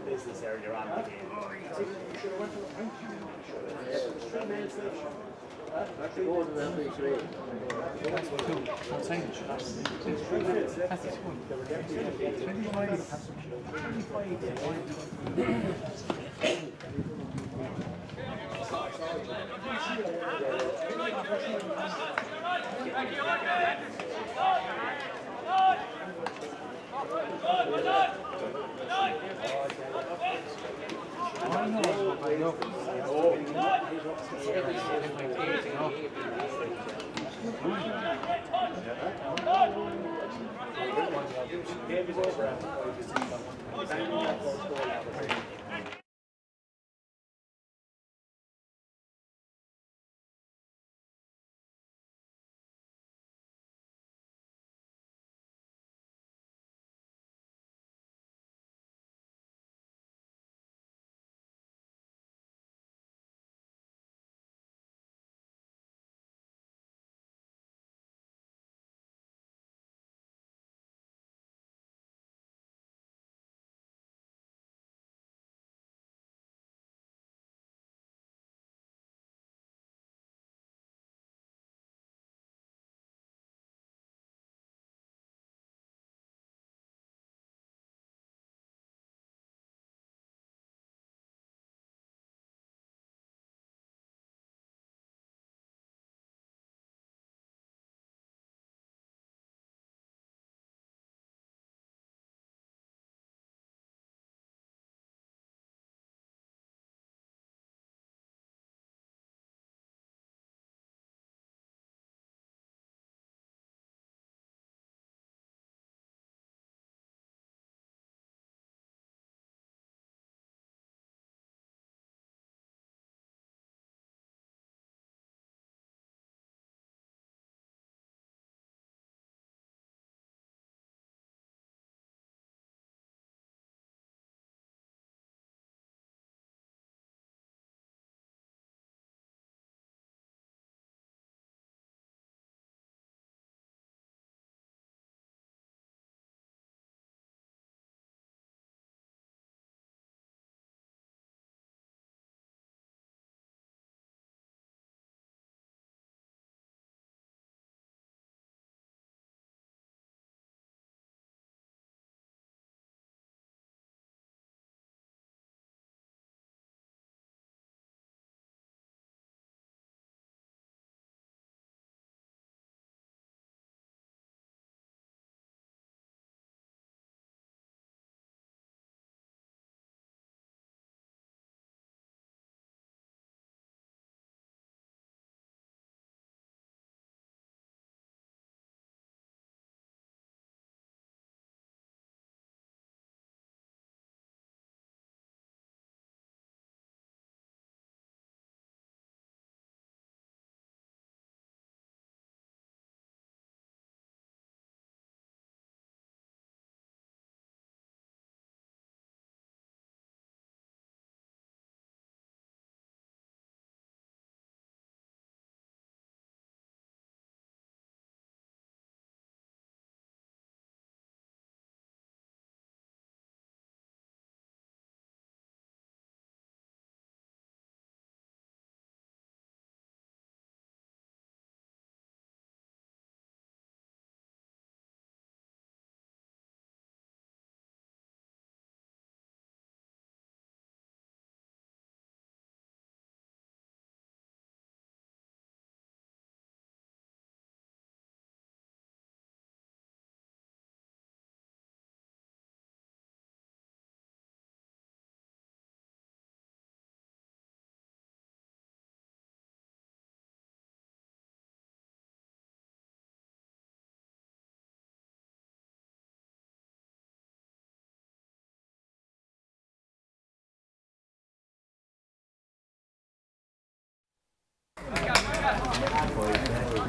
Business earlier on the game.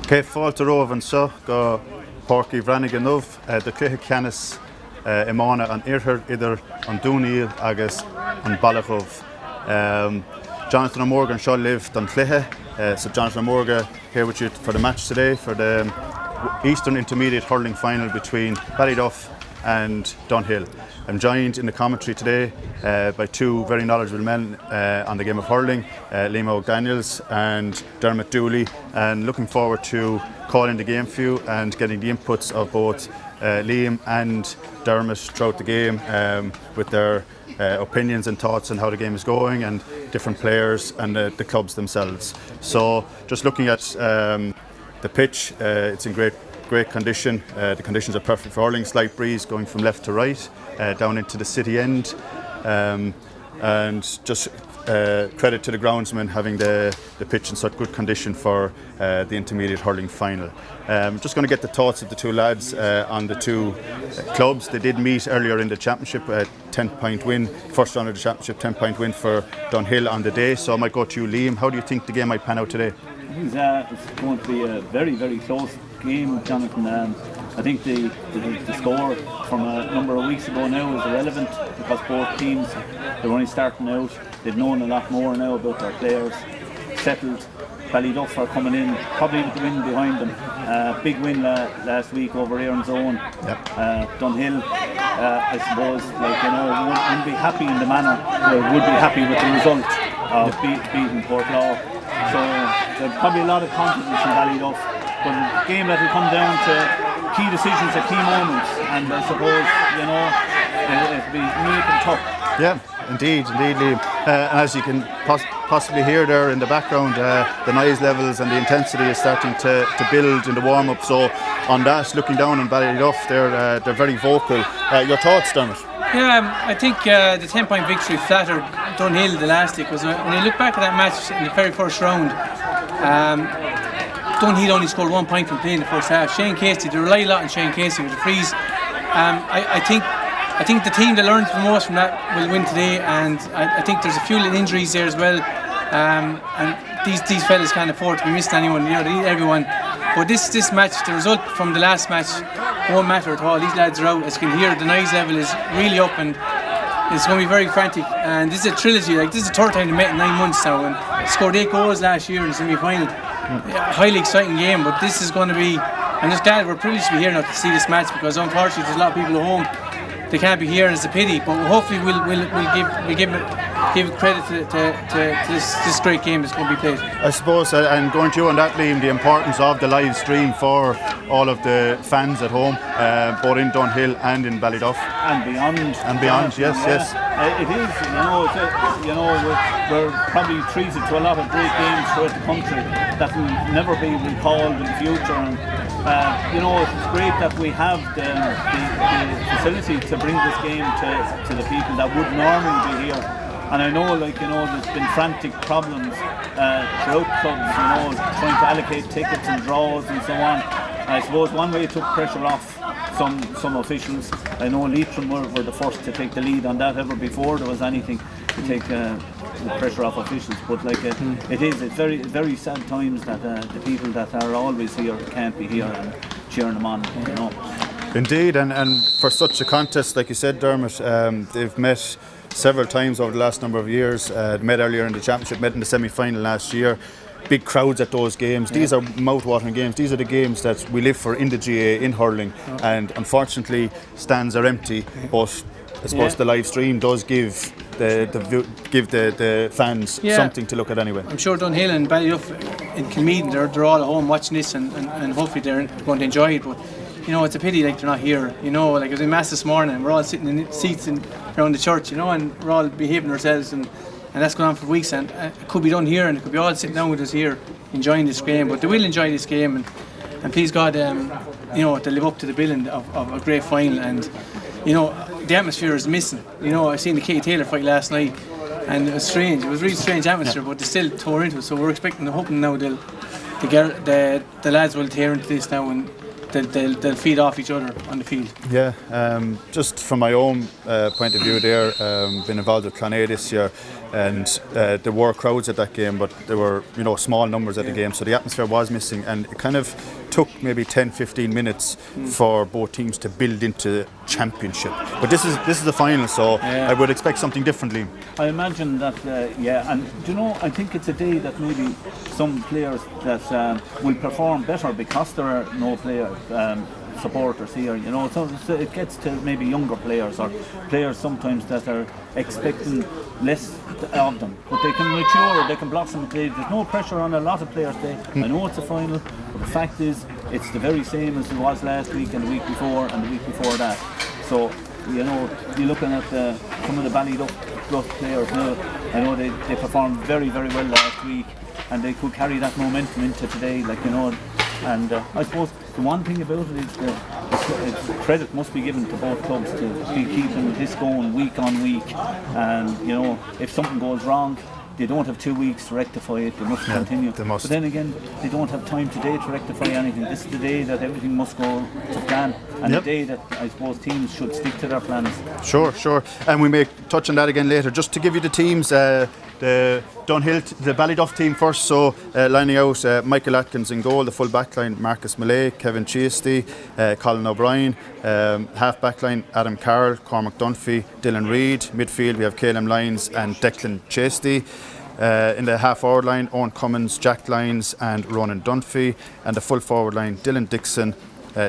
Ke fáilte romh an seo go páircí bhreanig an nómh de cluiche ceannas imána an iarthar idir an Dunhill agus an Ballyduff. Jonathan O'Morgan and Sean Liv Dunhill. So Jonathan O'Morgan here with you for the match today for the Eastern Intermediate Hurling final between Ballyduff and Dunhill. I'm joined in the commentary today by two very knowledgeable men on the game of hurling, Liam O'Daniels and Dermot Dooley, and looking forward to calling the game for you and getting the inputs of both Liam and Dermot throughout the game with their opinions and thoughts on how the game is going and different players and the clubs themselves. So just looking at the pitch, it's in great condition. The conditions are perfect for hurling. Slight breeze going from left to right down into the city end, and just credit to the groundsman having the pitch in such good condition for the intermediate hurling final. Just going to get the thoughts of the two lads on the two clubs. They did meet earlier in the championship, a 10-point win, first round of the championship, 10-point win for Dunhill on the day. So I might go to you, Liam. How do you think the game might pan out today? It's going to be a very, very close game, Jonathan. I think the score from a number of weeks ago now is irrelevant because both teams, they're only starting out. They've known a lot more now about their players, settled. Ballyduff are coming in probably with the wind behind them. Big win last week over Aaron's Own. Yep. Dunhill, I suppose, wouldn't be happy in the manner, would be happy with the result of beating Portlaw. So there's probably a lot of confidence in Ballyduff, but a game that will come down to key decisions at key moments, and I suppose it'll be really tough. Yeah, indeed, Liam. And as you can possibly hear there in the background, the noise levels and the intensity is starting to build in the warm-up. So on that, looking down on Ballyduff, they're very vocal. Your thoughts, Dermot? Yeah, I think the 10-point victory flattered Dunhill the last week. Because when you look back at that match in the very first round, Dunhill only scored 1 point from playing the first half. Shane Casey, they rely a lot on Shane Casey with the freeze. I think the team that learns the most from that will win today, and I think there's a few little injuries there as well. And these fellas can't afford to be missing anyone. They need everyone. But this match, the result from the last match won't matter at all. These lads are out. As you can hear, the noise level is really up, and it's going to be very frantic. And this is a trilogy. This is the third time they met in 9 months now, and scored 8 goals last year in the semi-final. Highly exciting game, but this is going to be. I'm just glad we're privileged to be here now to see this match, because unfortunately there's a lot of people at home. They can't be here, and it's a pity. But hopefully we'll give credit to this great game that's going to be played. I suppose, and going to you on that, Liam, the importance of the live stream for all of the fans at home, both in Dunhill and in Ballyduff. And beyond. And beyond, yes. It is, we're probably treated to a lot of great games throughout the country that will never be recalled in the future. And it's great that we have the facility to bring this game to the people that would normally be here. And I know, there's been frantic problems throughout clubs, trying to allocate tickets and draws and so on. I suppose one way it took pressure off some officials. I know Leitrim were the first to take the lead on that ever before there was anything to take the pressure off officials. But it's very, very sad times that the people that are always here can't be here and cheering them on. Indeed, and for such a contest, like you said, Dermot, they've met several times over the last number of years. Met earlier in the championship, met in the semi-final last year. Big crowds at those games. These are mouth-watering games. These are the games that we live for in the GAA, in hurling, and unfortunately stands are empty, but I suppose the live stream does give the fans something to look at anyway. I'm sure Dunhill and Ballyduff in Kilmeaden, they're all at home watching this, and hopefully they're going to enjoy it. But it's a pity they're not here. It was in mass this morning, and we're all sitting in seats around the church, and we're all behaving ourselves, and that's going on for weeks, and it could be done here, and it could be all sitting down with us here enjoying this game. But they will enjoy this game, and please God, to live up to the billing of a great final. And the atmosphere is missing. I seen the Katie Taylor fight last night, and it was strange. It was a really strange atmosphere, but they still tore into it. So we're hoping now the lads will tear into this now, and they'll feed off each other on the field. Yeah, just from my own point of view there, been involved with Clonea this year, and there were crowds at that game, but there were small numbers at the game, so the atmosphere was missing, and it kind of took maybe 10-15 minutes for both teams to build into championship. But this is the final, so I would expect something differently. I imagine that, and do you know, I think it's a day that maybe some players that will perform better because there are no players. Supporters here, you know, so it gets to maybe younger players or players sometimes that are expecting less of them, but they can mature, they can blossom. There's no pressure on a lot of players today. I know it's a final, but the fact is it's the very same as it was last week and the week before and the week before that. So, you know, you're looking at some of the Ballyduff players now. I know they performed very, very well last week, and they could carry that momentum into today, like, you know. And I suppose the one thing about it is the credit must be given to both clubs to be keeping this going week on week. And, you know, if something goes wrong, they don't have 2 weeks to rectify it, they must continue. They must. But then again, they don't have time today to rectify anything. This is the day that everything must go to plan, and the day that I suppose teams should stick to their plans. Sure. And we may touch on that again later. Just to give you the teams, the Dunhill, the Ballyduff team first. So lining out, Michael Atkins in goal, the full back line, Marcus Millay, Kevin Chasty, Colin O'Brien, half back line, Adam Carroll, Cormac Dunphy, Dylan Reid. Midfield we have Caleb Lyons and Declan Chasty. In the half forward line, Owen Cummins, Jack Lyons and Ronan Dunphy. And the full forward line, Dylan Dixon,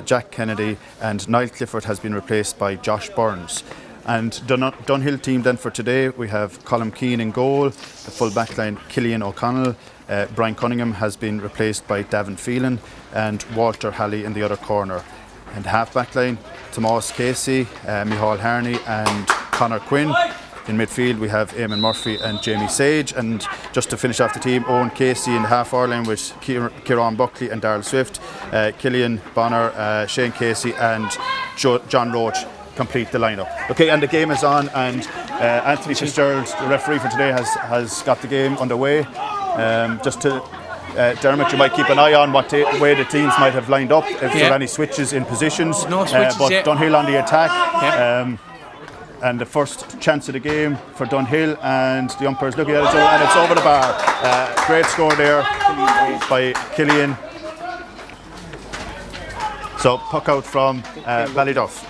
Jack Kennedy, and Niall Clifford has been replaced by Josh Burns. And Dunhill team then for today, we have Colm Keane in goal, the full back line Killian O'Connell, Brian Cunningham has been replaced by Davin Phelan, and Walter Halley in the other corner. And half back line, Tomas Casey, Micheál Harney and Conor Quinn. In midfield we have Eamon Murphy and Jamie Sage, and just to finish off the team, Owen Casey in the half forward line with Kieran Buckley and Darryl Swift, Killian Bonner, Shane Casey and John Roach complete the lineup. Okay, and the game is on, and Anthony Fitzgerald, the referee for today, has got the game underway. Just to Dermot, you might keep an eye on what way the teams might have lined up, if there are any switches in positions. No switches but yet. Dunhill on the attack. And the first chance of the game for Dunhill, and the umpire's looking at it, and it's over the bar. Great score there by Killian. So puck out from Ballyduff.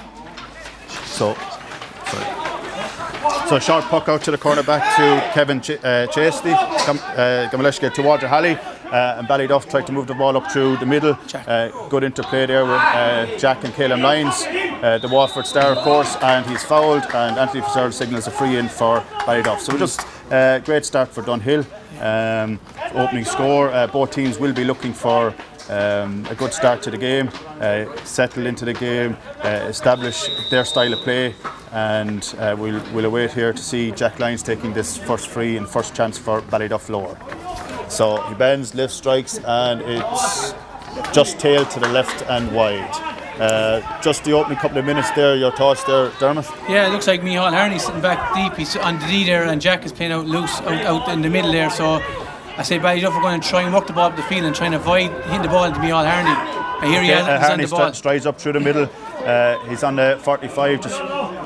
So short puck out to the cornerback to Kevin Chasty. Gamaleshka to Walter Halley. And Ballyduff tried to move the ball up through the middle. Good interplay there with Jack and Caleb Lyons, the Waterford star, of course, and he's fouled. And Anthony Fitzgerald signals a free in for Ballyduff. So just great start for Dunhill. Opening score. Both teams will be looking for a good start to the game, settle into the game, establish their style of play, and we'll await here to see Jack Lyons taking this first free and first chance for Ballyduff Lower. So he bends, lifts, strikes, and it's just tail to the left and wide. Just the opening couple of minutes there, your thoughts there, Dermot? Yeah, it looks like Micheál Harney sitting back deep, he's on the D there, and Jack is playing out loose out in the middle there. So I say Ballyduff are going to try and work the ball up the field and try and avoid hitting the ball to Micheál Harney. And here he is, Harney on the ball. strides up through the middle. He's on the 45, just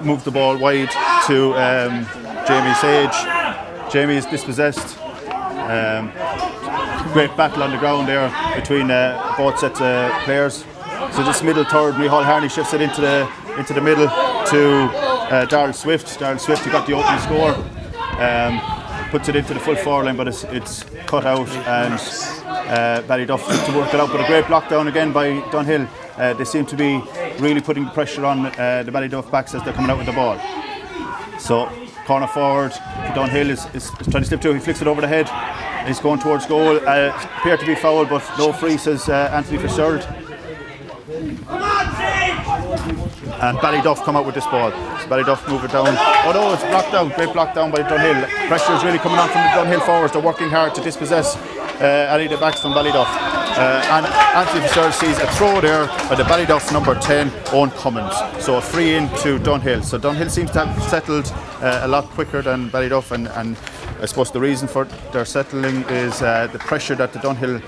moved the ball wide to Jamie Sage. Jamie is dispossessed. Great battle on the ground there between both sets of players. So this middle third, Micheál Harney shifts it into the middle to Darryl Swift. Darryl Swift, he got the opening score. Puts it into the full forward line, but it's cut out, and Ballyduff to work it out. But a great block down again by Dunhill. They seem to be really putting pressure on the Ballyduff backs as they're coming out with the ball. So corner forward for Dunhill is trying to slip through. He flicks it over the head. He's going towards goal. Appeared to be fouled, but no free, says Anthony Fitzgerald. And Ballyduff come out with this ball. So Ballyduff move it down. Oh no, it's blocked down. Great block down by Dunhill. Pressure is really coming on from the Dunhill forwards. They're working hard to dispossess any of the backs from Ballyduff. And Anthony Fitzgerald sees a throw there by the Ballyduff number 10, Owen Cummins. So a free in to Dunhill. So Dunhill seems to have settled a lot quicker than Ballyduff, and I suppose the reason for their settling is the pressure that the Dunhill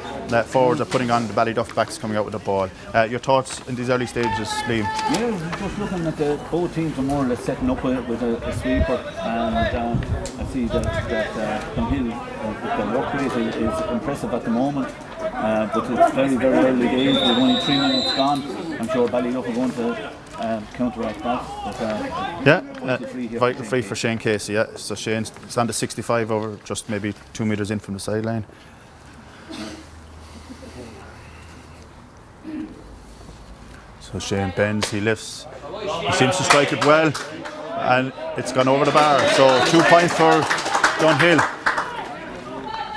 forwards are putting on the Ballyduff backs coming out with the ball. Your thoughts in these early stages, Liam? Yeah, just looking at both teams are more or less setting up with a sweeper, and I see that Dunhill, with their work rate is impressive at the moment. but it's very, very early days. We've only 3 minutes gone. I'm sure Ballyduff are going to counteract that. But, vital free for Shane Casey. Yeah, so Shane stand at 65 over just maybe 2 metres in from the sideline. So Shane bends, he lifts, he seems to strike it well, and it's gone over the bar. So 2 points for Dunhill.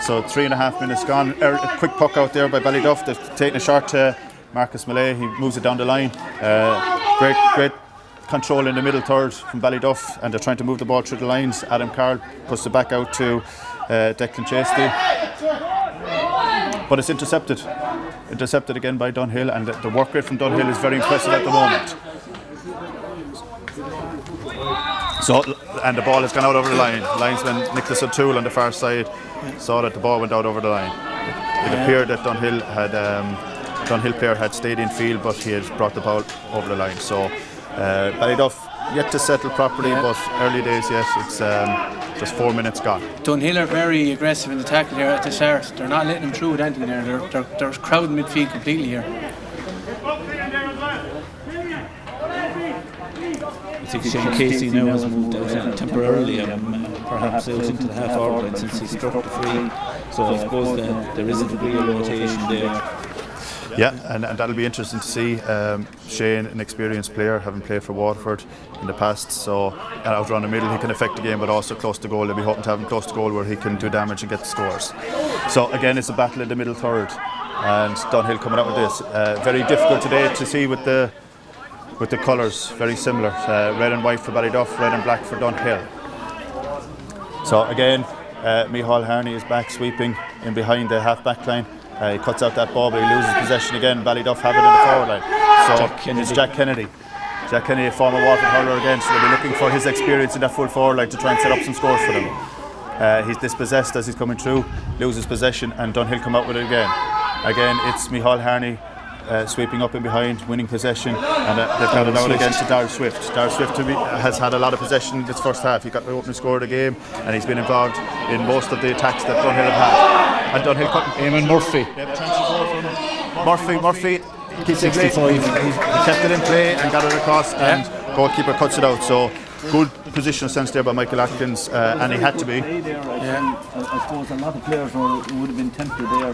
So 3.5 minutes gone. A quick puck out there by Ballyduff. They've taken a shot to Marcus Millay. He moves it down the line. Great control in the middle third from Ballyduff, and they're trying to move the ball through the lines. Adam Carl puts it back out to Declan Chasty, but it's intercepted again by Dunhill, and the work rate from Dunhill is very impressive at the moment. So, and the ball has gone out over the line. Linesman Nicholas O'Toole on the far side saw that the ball went out over the line. It appeared that Dunhill player had stayed in field, but he had brought the ball over the line. So Ballyduff yet to settle properly, but early days yet. It's just 4 minutes gone. Dunhill are very aggressive in the tackle here at the start. They're not letting them through with anything there. They're crowding midfield completely here. I think Shane Casey now has moved out temporarily, perhaps out into the half-hour line since he struck the free. So I suppose there is a degree of rotation there. Yeah, and that'll be interesting to see. Shane, an experienced player, having played for Waterford in the past, so out around the middle he can affect the game, but also close to goal. They'll be hoping to have him close to goal where he can do damage and get the scores. So again, it's a battle in the middle third, and Dunhill coming out with this. Very difficult today to see with the colours, very similar. Red and white for Ballyduff, red and black for Dunhill. So again, Micheál Harney is back sweeping in behind the half-back line. He cuts out that ball, but he loses possession again. Ballyduff have it in the forward line. So it's Jack Kennedy. Jack Kennedy, a former Waterford hurler again, so they'll be looking for his experience in that full forward line to try and set up some scores for them. He's dispossessed as he's coming through, loses possession, and Dunhill come out with it again. Again, it's Micheál Harney sweeping up in behind, winning possession, and they've got it out again to Darryl Swift. Darryl Swift has had a lot of possession this first half. He got the opening score of the game, and he's been involved in most of the attacks that Dunhill have had. And Dunhill cut Eamon Murphy. Murphy keeps it play. He kept it in play and got it across, and goalkeeper cuts it out. So good positional sense there by Michael Atkins, and he had to be. I suppose a lot of players would have been tempted there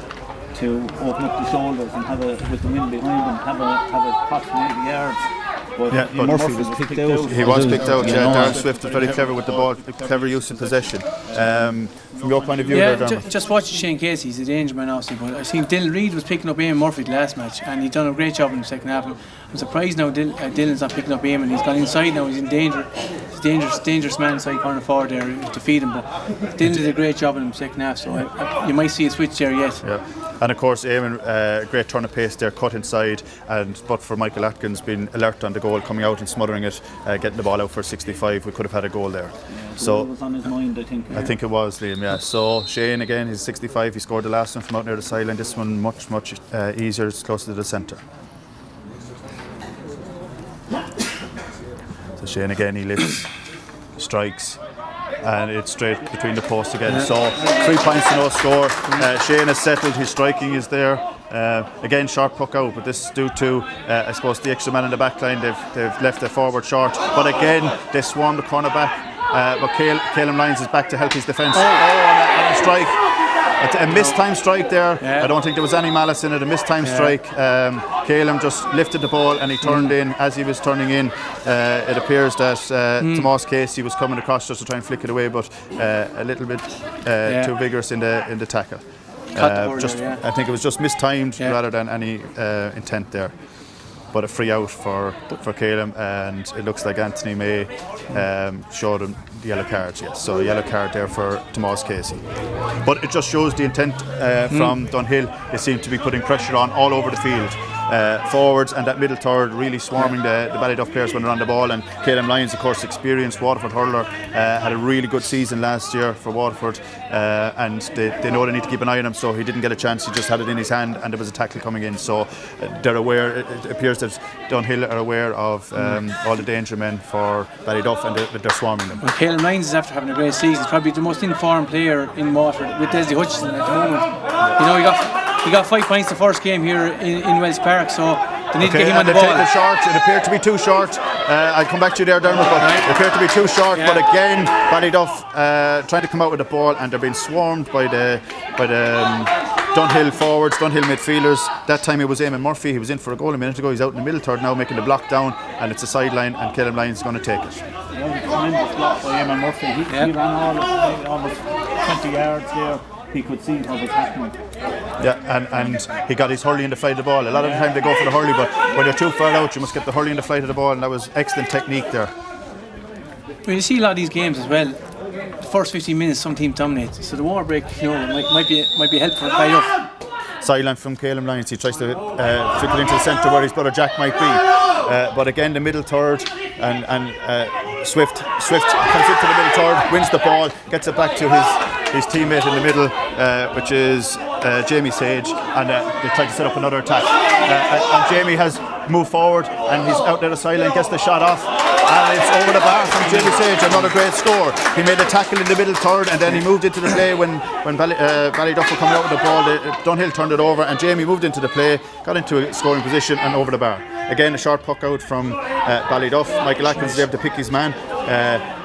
to open up the shoulders and have with the wind behind them, have a pot from 80 yards. But Murphy was picked out. He was picked out. Darryl Swift was very clever with the ball, clever use of possession. From your point of view, there, Dermot? Just watching Shane Casey, he's a danger man obviously, but I think Dylan Reid was picking up Eamon Murphy the last match, and he's done a great job in the second half. I'm surprised now Dylan's not picking up Eamon. He's gone inside now, he's in danger. He's dangerous man inside corner forward there to feed him, but Dylan did a great job in the second half, so you might see a switch there yet. Yeah. And of course Eamon, great turn of pace there, cut inside, but for Michael Atkins being alert on the goal, coming out and smothering it, getting the ball out for 65, we could have had a goal there. So it was on his mind, I think. I think it was, Liam, yeah. So Shane again, he's 65, he scored the last one from out near the sideline. This one much easier, it's closer to the centre. So Shane again, he lifts, strikes, and it's straight between the posts again. So 3 points to no score. Shane has settled, his striking is there. Again, short puck out, but this is due to, I suppose, the extra man in the back line. They've left their forward short, but again, they swarm the corner back. But Caleb Lyons is back to help his defence. And a strike. A mistime strike there. I don't think there was any malice in it. A mistime strike. Caleb just lifted the ball and he turned in. As he was turning in, it appears that Tomás Casey was coming across just to try and flick it away, but a little bit too vigorous in the tackle. I think it was just mistimed rather than any intent there. But a free out for Caleb, and it looks like Anthony May showed him the yellow card. Yes, so a yellow card there for Tomás Casey. But it just shows the intent from Dunhill. They seem to be putting pressure on all over the field. Forwards and that middle third really swarming the Ballyduff players when they're on the ball, and Caleb Lyons, of course, experienced Waterford hurler, had a really good season last year for Waterford, and they know they need to keep an eye on him, so he didn't get a chance. He just had it in his hand and there was a tackle coming in, so they're aware. It appears that Dunhill are aware of all the danger men for Ballyduff, and they're swarming them. Well, Caleb Lyons is after having a great season. He's probably the most informed player in Waterford with Deslie Hutchinson at the moment. You know, he got he got 5 points the first game here in Wells Park, so they need to get him on the ball. It appeared to be too short. I'll come back to you there, Dermot, but it appeared to be too short. But again, Ballyduff trying to come out with the ball, and they're being swarmed by the Dunhill forwards, Dunhill midfielders. That time it was Eamon Murphy. He was in for a goal a minute ago. He's out in the middle third now, making the block down, and it's a sideline, and Caleb Lyons is going to take it. Tremendous block by Eamon Murphy. He ran almost 20 yards there. He could see what was happening. Yeah, and he got his hurley in the flight of the ball. A lot of the time they go for the hurley, but when you're too far out, you must get the hurley in the flight of the ball, and that was excellent technique there. When you see a lot of these games as well, the first 15 minutes some team dominate, so the water break, might be helpful by enough. Sideline from Caleb Lyons. He tries to flick it into the centre where his brother Jack might be, but again the middle third, and Swift comes into the middle third, wins the ball, gets it back to his teammate in the middle, which is Jamie Sage, and they try to set up another attack, and Jamie has moved forward, and he's out there the sideline, gets the shot off, and it's over the bar from Jamie Sage. Another great score. He made a tackle in the middle third, and then he moved into the play when Ballyduff were coming out with the ball. Dunhill turned it over, and Jamie moved into the play, got into a scoring position, and over the bar. Again, a short puck out from Ballyduff. Michael Atkins is able to pick his man.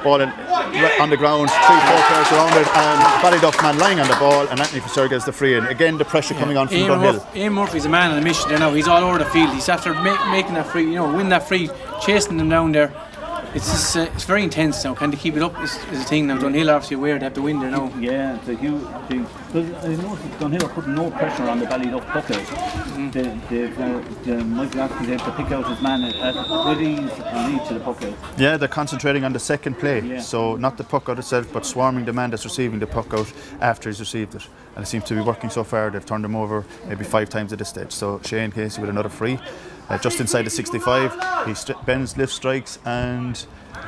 Ball on the ground, 3-4 players around it, and Ballyduff man lying on the ball, and Anthony Fisher gets the free in. Again, the pressure coming on from Dunhill. Eamon Murphy's a man on a mission there now. He's all over the field. He's after making that free, win that free, chasing them down there. It's very intense now. Can they keep it up? Is a thing now. Dunhill obviously aware they have to win there now. Yeah, it's a huge thing. Because I noticed Dunhill are putting no pressure on the Ballyduff puck out. Michael Atkins able to pick out his man with ease and lead to the puck out. Yeah, they're concentrating on the second play, so not the puck out itself, but swarming the man that's receiving the puck out after he's received it. And it seems to be working so far. They've turned him over maybe 5 times at this stage. So Shane Casey with another free. Just inside the 65, he bends, lifts, strikes, and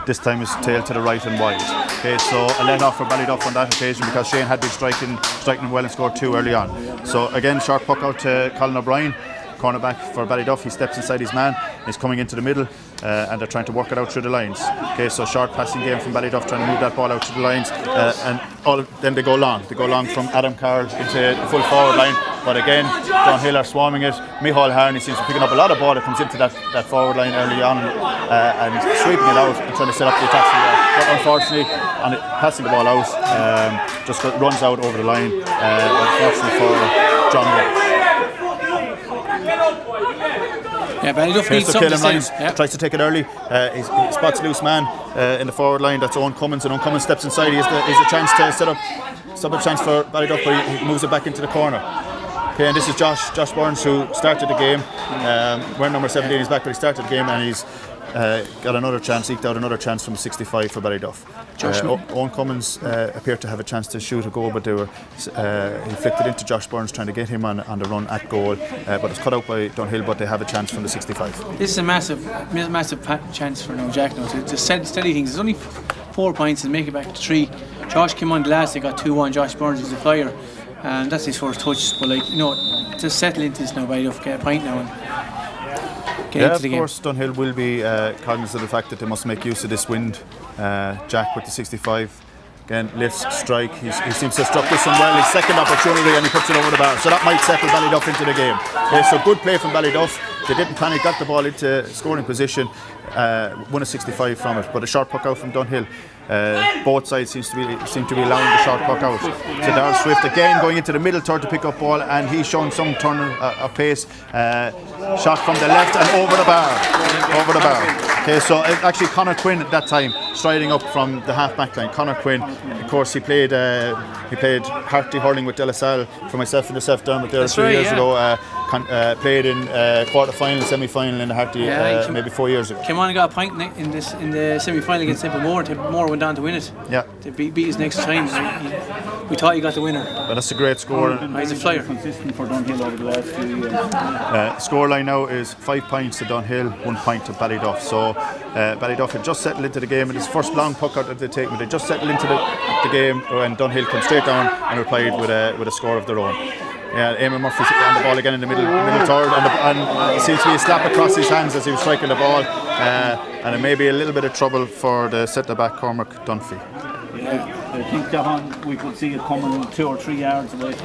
this time is tailed to the right and wide. Okay, so a let off for Ballyduff on that occasion because Shane had been striking well and scored 2 early on. So again, short puck out to Colin O'Brien, cornerback for Ballyduff. He steps inside his man, he's coming into the middle, and they're trying to work it out through the lines. Okay, so short passing game from Ballyduff, trying to move that ball out to the lines, and then they go long. They go long from Adam Carroll into the full forward line. But again, Dunhill are swarming it. Micheál Harney seems to be picking up a lot of ball that comes into that forward line early on, and sweeping it out and trying to set up the attacks from there. But unfortunately, passing the ball out, just runs out over the line, unfortunately for John Moore. Yeah, Ballyduff needs something to say. Tries to take it early. He spots a loose man in the forward line. That's Owen Cummins, and Owen Cummins steps inside. He has a chance to set up a chance for Ballyduff, but he moves it back into the corner. Okay, and this is Josh Burns, who started the game. Wearing number 17, he's back, but he started the game, and he's got another chance, eked out another chance from 65 for Ballyduff. Owen Cummins appeared to have a chance to shoot a goal, but he flicked it into Josh Burns, trying to get him on the run at goal, but it's cut out by Dunhill, but they have a chance from the 65. This is a massive chance for Jack now to steady things. There's only 4 points and make it back to 3. Josh came on the last, they got 2-1. Josh Burns is a flyer, and that's his first touch. But just settle into this now, Ballyduff, get a point now and get into the game. Of course, Dunhill will be cognizant of the fact that they must make use of this wind. Jack with the 65. Again, lifts, strike. He seems to have struck this one well. His second opportunity, and he puts it over the bar. So that might settle Ballyduff into the game. Okay, so good play from Ballyduff. They didn't panic, got the ball into scoring position, won a 65 from it. But a short puck out from Dunhill. Both sides seem to be allowing the short puck out. So Darryl Swift again going into the middle third to pick up ball, and he's shown some turn of pace. Shot from the left and over the bar. Okay, so actually Conor Quinn at that time striding up from the half back line. Conor Quinn, of course, he played Harty Hurling with De La Salle for myself and yourself Dermot there a few years ago. Played in quarter-final, semi-final in the Harty maybe 4 years ago. Came on and got a point in the semi-final against Templemore. Templemore went on to win it. Yeah. To beat his next time. We thought he got the winner. But that's a great score. He's a flyer. Consistent for Dunhill over the last few years. Scoreline now is 5 points to Dunhill, 1 point to Ballyduff. So Ballyduff had just settled into the game, and his first long puck out that they take, but they just settled into the game when Dunhill came straight down and replied with a score of their own. Yeah, Eamon Murphy on the ball again in the middle third, and it seems to be a slap across his hands as he was striking the ball, and it may be a little bit of trouble for the centre-back Cormac Dunphy. Yeah, I think that one we could see it coming 2 or 3 yards away.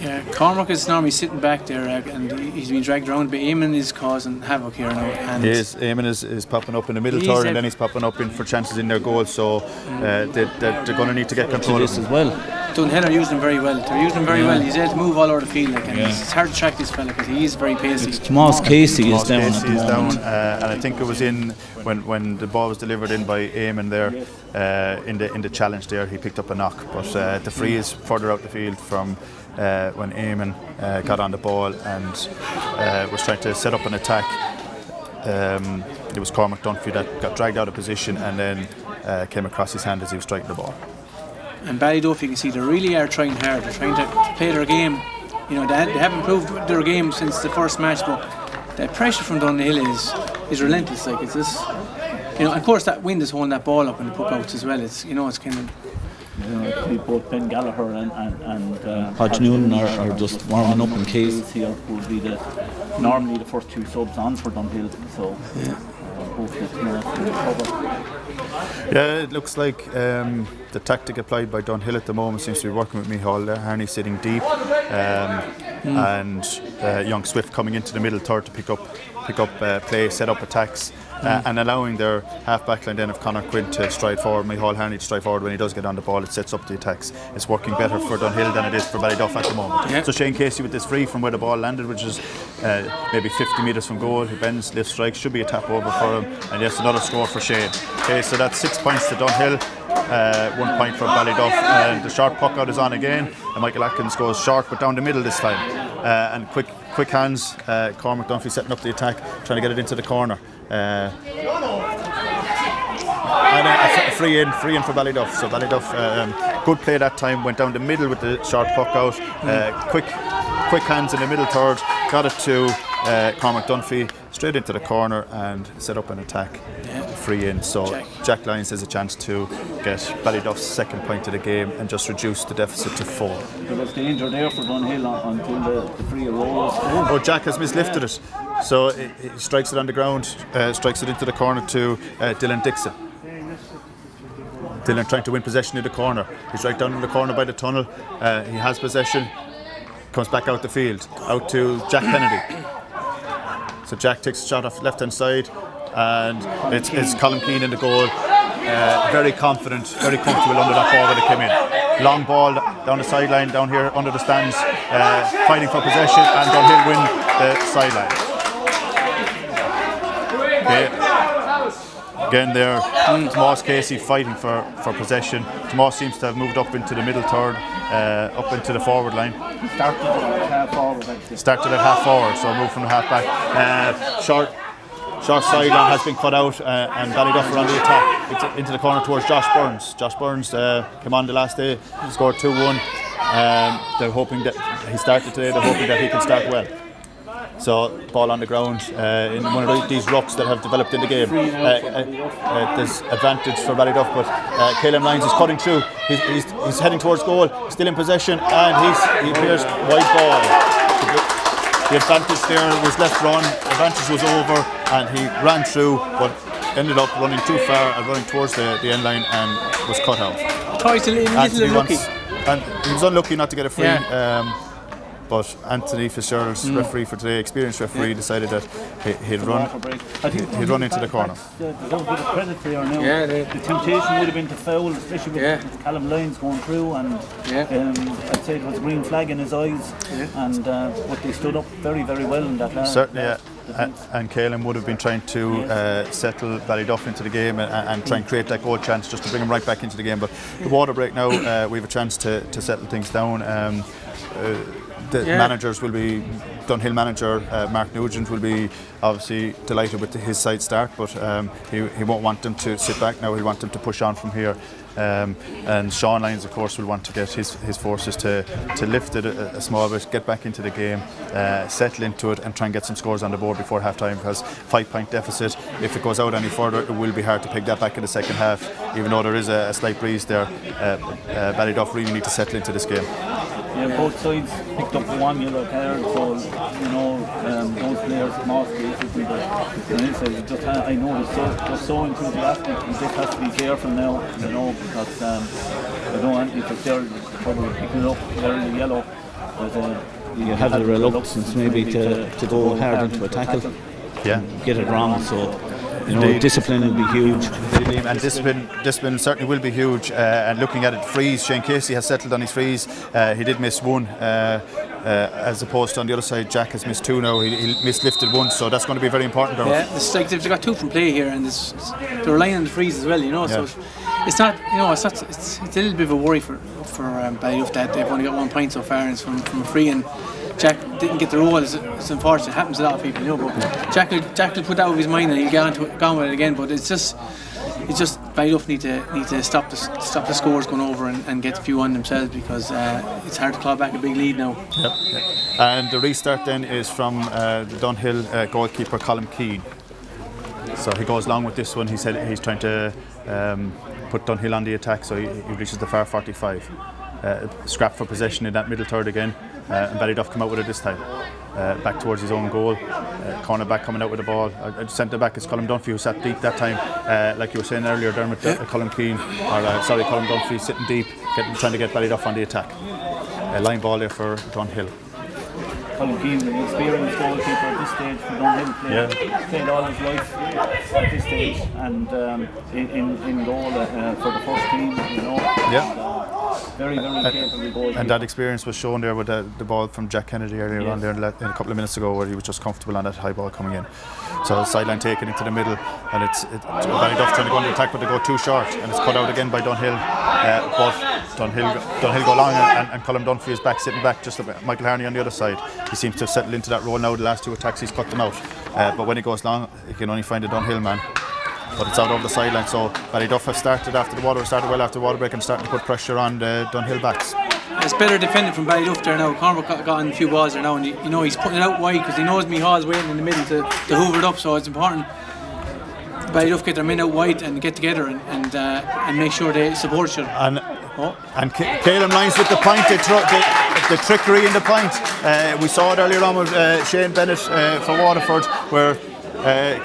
Yeah, Cormac is normally sitting back there and he's been dragged around, but Eamon is causing havoc here now. And Eamon is popping up in the middle third, and then he's popping up in for chances in their goal, so they're going to need to get control of this as well. Dunhill are using him very well. They're using him very well. He's able to move all over the field, and it's hard to track this fella because he is very pacey. Tomas Casey is down. Casey is down, and I think it was in when the ball was delivered in by Eamon there in the challenge there. He picked up a knock, but the free is further out the field from when Eamon got on the ball and was trying to set up an attack. It was Cormac Dunphy that got dragged out of position and then came across his hand as he was striking the ball. And Ballyduff, you can see they really are trying hard. They're trying to play their game. You know, they have improved their game since the first match, but the pressure from Dunhill is relentless. Like, it's this, you know. Of course, that wind is holding that ball up in the puckouts as well. It's, you know, it's kind of. Both Ben Gallagher and Hodge Noonan are just warming up in case. Here would be normally the first two subs on for Dunhill, so hopefully tomorrow will cover. Yeah, it looks like the tactic applied by Dunhill at the moment seems to be working with Micheál there. Harney sitting deep, and young Swift coming into the middle third to pick up play, set up attacks, and allowing their half back line then of Conor Quinn to stride forward, Micheál Harney to stride forward when he does get on the ball. It sets up the attacks. It's working better for Dunhill than it is for Ballyduff at the moment. So Shane Casey with this free from where the ball landed, which is maybe 50 metres from goal. He bends, lifts, strikes, should be a tap over for him, and yes, another score for Shane. Okay, so that's 6 points to Dunhill, 1 point for Ballyduff, and the short puck out is on again, and Michael Atkins goes short but down the middle this time, and quick hands. Cormac Dunphy setting up the attack, trying to get it into the corner, and a free in for Ballyduff. So Ballyduff, good play that time, went down the middle with the short puck out, quick hands in the middle third, got it to Cormac Dunphy straight into the corner and set up an attack. Free in, so Jack Lyons has a chance to get Ballyduff's second point of the game and just reduce the deficit to 4. There was danger there for Dunhill until the free arose. Oh, Jack has mislifted it, so he strikes it on the ground, strikes it into the corner to Dylan Dixon. Dylan trying to win possession in the corner. He's right down in the corner by the tunnel. He has possession, comes back out the field, out to Jack Kennedy. So Jack takes a shot off the left hand side, and it's Colin Keane in the goal. Very confident, very comfortable under that ball when it came in. Long ball down the sideline, down here under the stands, fighting for possession, and Dunhill win the sideline. Again there, Tomas Casey fighting for possession. Tomas seems to have moved up into the middle third, up into the forward line. Started at half forward, actually. Started at half forward, so moved from the half back. Short sideline has been cut out, and Ballyduff are on the attack into the corner towards Josh Burns. Josh Burns came on the last day, scored 2-1. They're hoping that he started today. They're hoping that he can start well. So ball on the ground in one of these rucks that have developed in the game. There's advantage for Ballyduff, but Caleb Lyons is cutting through. He's heading towards goal, still in possession, and he appears wide ball. The advantage there was left run, the advantage was over, and he ran through, but ended up running too far and running towards the end line and was cut out. He's a little unlucky. And he was unlucky not to get a free. But Anthony Fitzgerald's referee for today, experienced referee, decided that he'd run into the corner. There's a bit of credit there now. Yeah, the temptation would have been to foul, especially with Callum Lyons going through, and I'd say it was a green flag in his eyes, and but they stood up very, very well in that last. Certainly, and Caelan would have been trying to settle Ballyduff into the game and try and create that goal chance just to bring him right back into the game. But the water break now, we have a chance to settle things down. The managers will be, Dunhill manager Mark Nugent will be obviously delighted with his side start, but he won't want them to sit back now. He'll want them to push on from here. And Sean Lyons, of course, will want to get his forces to lift it a small bit, get back into the game, settle into it, and try and get some scores on the board before half time, because 5-point deficit, if it goes out any further, it will be hard to pick that back in the second half. Even though there is a slight breeze there, Ballyduff really need to settle into this game. Yeah, both sides picked up one yellow card, so those players, Tomas Casey, I know they're so enthusiastic. He just has to be careful now, because I don't want if they're probably picking it up early yellow. you have the reluctance maybe to go hard into a tackle, get it wrong. So discipline will be huge. And discipline certainly will be huge. And looking at it, frees, Shane Casey has settled on his frees. He did miss one, as opposed to on the other side, Jack has missed two now. He missed lifted one, so that's going to be very important. Yeah, it's like they've got two from play here, and they're relying on the frees as well. So it's not, it's a little bit of a worry for Ballyduff that they've only got 1 point so far, and it's from a free, and Jack didn't get the roll. It's unfortunate. It happens to a lot of people, but Jack will put that out of his mind and he'll get on with it again. But it's just Ballyduff need to stop the scores going over and get a few on themselves, because it's hard to claw back a big lead now. Yep. And the restart then is from the Dunhill goalkeeper Colin Keane. So he goes along with this one. He said he's trying to put Dunhill on the attack, so he reaches the far 45. Scrap for possession in that middle third again, and Ballyduff come out with it this time. Back towards his own goal. Corner back coming out with the ball. Centre back is Colin Dunphy, who sat deep that time. Like you were saying earlier, Dermot, Colin Dunphy sitting deep, trying to get Ballyduff on the attack. Line ball there for Dunhill. Colin Keane, an experienced goalkeeper at this stage for Dunhill, played all his life at this stage, and in goal for the first team, very, very capable goalkeeper. And that experience was shown there with the ball from Jack Kennedy earlier on there a couple of minutes ago, where he was just comfortable on that high ball coming in. So sideline taken into the middle, and it's Ballyduff trying to go on the attack, but they go too short, and it's cut out again by Dunhill. But Dunhill go long, and Colin Dunphy is sitting back, just like Michael Harney on the other side. He seems to have settled into that role now. The last two attacks he's cut them out, but when he goes long, he can only find a Dunhill man. But it's out over the sideline, so Ballyduff have started well after the water break, and starting to put pressure on the Dunhill backs. It's better defended from Ballyduff there now. Cormac got on a few balls there now, and he's putting it out wide because he knows Mihall's waiting in the middle to hoover it up. So it's important Ballyduff get their men out wide and get together and make sure they support each other. And Caleb Lyons with the point, the trickery in the point. We saw it earlier on with Shane Bennett for Waterford, where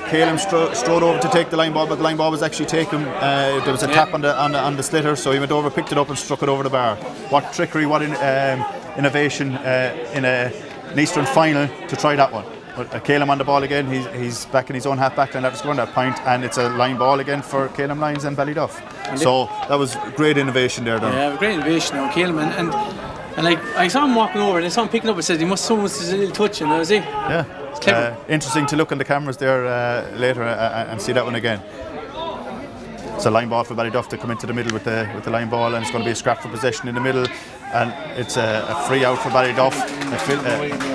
Caleb strode over to take the line ball, but the line ball was actually taken. There was a tap on the slitter, so he went over, picked it up and struck it over the bar. What trickery, what innovation in an Eastern final to try that one. But Caleb on the ball again, he's back in his own half back line after scoring that point, and it's a line ball again for Caleb Lyons and Ballyduff. So that was great innovation there, Don. Yeah, great innovation now, Caleb, and like I saw him walking over and I saw him picking up and said someone was a little touch, and that was it. Yeah. It's clever. Interesting to look on the cameras there later and see that one again. It's a line ball for Ballyduff to come into the middle with the line ball, and it's going to be a scrap for possession in the middle, and it's a free out for Ballyduff.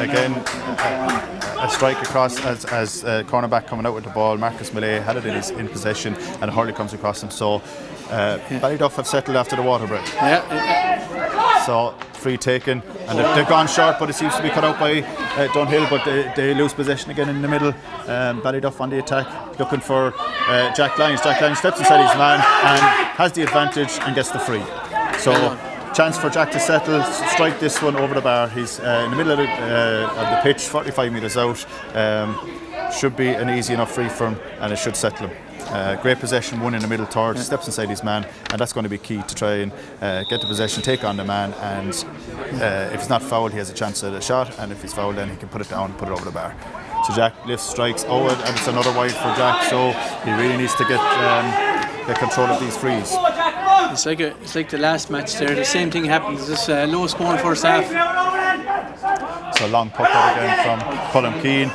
Again, a strike across as cornerback coming out with the ball. Marcus Millay had it in possession, and Hurling comes across him. So Ballyduff have settled after the water break. So free taken, and they've gone short, but it seems to be cut out by Dunhill, but they lose possession again in the middle. Ballyduff on the attack, looking for Jack Lyons. Jack Lyons steps inside his man and has the advantage and gets the free. So chance for Jack to settle, strike this one over the bar. He's in the middle of the pitch, 45 metres out. Should be an easy enough free for him, and it should settle him. Great possession, one in the middle third, steps inside his man, and that's going to be key to try and get the possession, take on the man, and if he's not fouled, he has a chance at a shot, and if he's fouled, then he can put it down and put it over the bar. So Jack lifts, strikes, and it's another wide for Jack, so he really needs to get control of these frees. It's like the last match there, the same thing happens, this low scoring first half. So long puck out again from Colin Keane.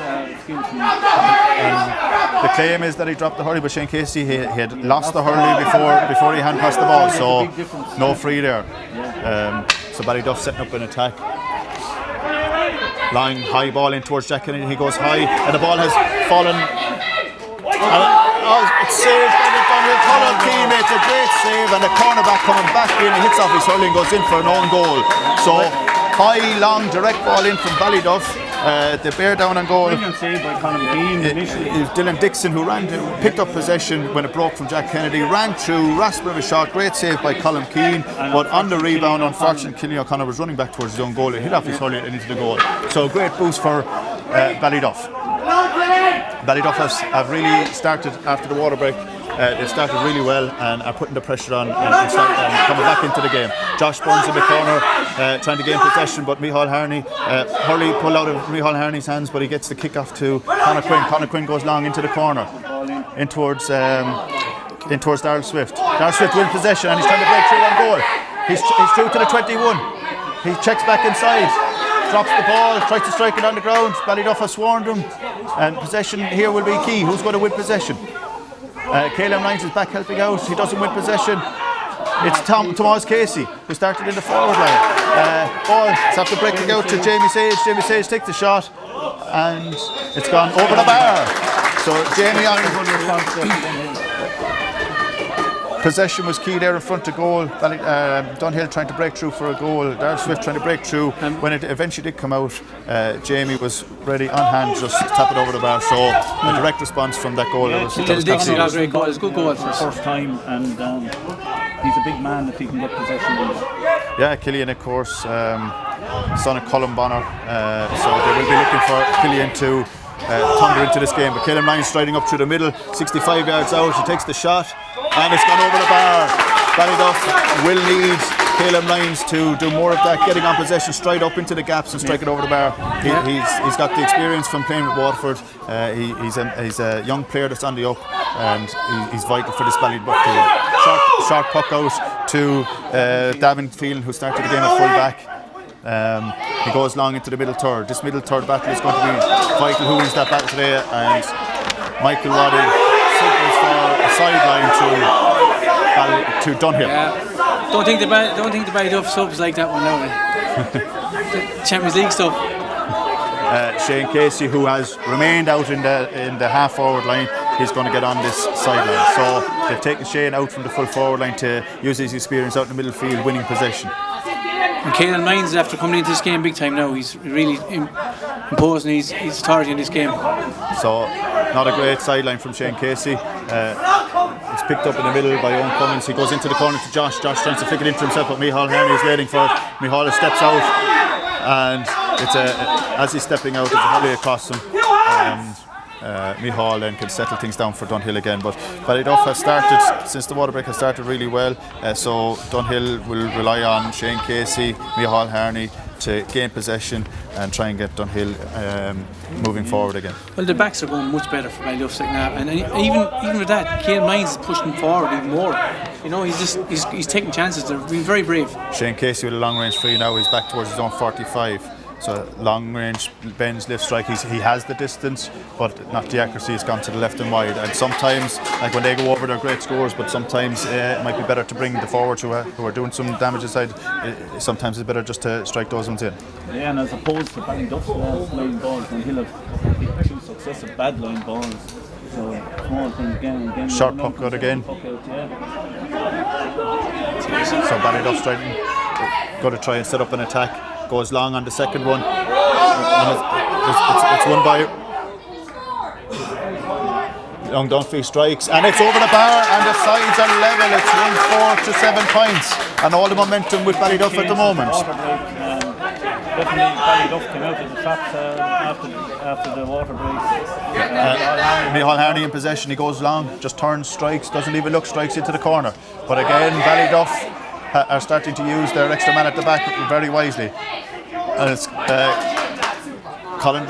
And the claim is that he dropped the hurley, but Shane Casey he had lost the hurley before he hand passed the ball, so no free there. So Ballyduff setting up an attack. Lying high ball in towards Jack Kennedy, he goes high, and the ball has fallen. It's saved by the Dunhill. Colin Keane makes a great save, and the cornerback coming back in, he hits off his hurling, goes in for an own goal. So high, long, direct ball in from Ballyduff. They bear down on goal. Brilliant save by Colin Keane initially. It was Dylan Dixon who picked up possession when it broke from Jack Kennedy, ran through, rasped of a shot, great save by Colin Keane, but on the rebound, unfortunately, Killian O'Connor was running back towards his own goal. It hit off his hurley and into the goal. So great boost for Ballyduff. Ballyduff have really started after the water break They've started really well and are putting the pressure on and coming back into the game. Josh Burns in the corner trying to gain possession, but Micheál Harney, Hurley pulled out of Micheál Harney's hands, but he gets the kick off to Conor Quinn. Conor Quinn goes long into the corner, in towards Darryl Swift. Darryl Swift wins possession and he's trying to break through on goal. He's through to the 21. He checks back inside, drops the ball, tries to strike it on the ground. Ballyduff has swarmed him, and possession here will be key. Who's going to win possession? Caleb Lyons is back helping out. He doesn't win possession. It's Tomas Casey who started in the forward line. Ball is after breaking out to Jamie Sage. Jamie Sage takes the shot and it's gone over the bar. So Jamie on possession was key there in front of goal. Dunhill trying to break through for a goal. Darryl Swift trying to break through. When it eventually did come out, Jamie was ready on hand just to tap it over the bar. So a direct response from that goal. Dixon got a great goal. It's a good goal for the first time, and he's a big man if he can get possession. Yeah, Killian, of course, son of Colin Bonner. So they will be looking for Killian to thunder into this game. But Caleb Lyons striding up through the middle, 65 yards out. He takes the shot. And it's gone over the bar. Ballyduff will need Caleb Lyons to do more of that, getting on possession, stride up into the gaps and strike it over the bar. He's got the experience from playing with Waterford. He's a young player that's on the up, and he's vital for this Ballyduff team. Short puck out to Davin Phelan, who started the game at full back. He goes long into the middle third. This middle third battle is going to be vital. Who wins that battle today? And Michael Waddy signals for a sideline to Dunhill. Yeah. Don't think the Ballyduff stuff is like that one now. Champions League stuff. Shane Casey, who has remained out in the half forward line, he's going to get on this sideline. So they've taken Shane out from the full forward line to use his experience out in the middle field, winning possession. And Caelan Lyons, after coming into this game big time now, he's really imposing his authority in this game. So not a great sideline from Shane Casey. It's picked up in the middle by Owen Cummins. He goes into the corner to Josh. Josh tries to flick it in for himself, but Micheál Harney is waiting for it. Micheál steps out, and as he's stepping out, it's a volley across him. Micheál then can settle things down for Dunhill again. But Ballyduff has started, since the water break has started really well, so Dunhill will rely on Shane Casey, Micheál Harney to gain possession and try and get Dunhill moving forward again. Well, the backs are going much better for Ballyduff like now, and even with that, Caelan Lyons is pushing forward even more. You know, he's taking chances. They're being very brave. Shane Casey with a long range free now. He's back towards his own 45. So long range bends, lift strike. He has the distance, but not the accuracy. It's gone to the left and wide. And sometimes, like when they go over, they're great scores. But sometimes it might be better to bring the forwards who are doing some damage inside. Sometimes it's better just to strike those ones in. Yeah, and as opposed to Ballyduff's line balls, and he'll have two successive bad line balls. So small thing again. Short puck out again. So Ballyduff striking, got to try and set up an attack. Goes long on the second one, and it's won by Young Dunphy. Strikes and it's over the bar, and the sides are level. It's 1-4 to 7 points, and all the momentum with Ballyduff at the moment. Definitely Ballyduff came out of the traps after the water break. Micheál Harney in possession. He goes long, just turns, strikes, doesn't even look, strikes into the corner. But again, Ballyduff are starting to use their extra man at the back very wisely. And it's Colin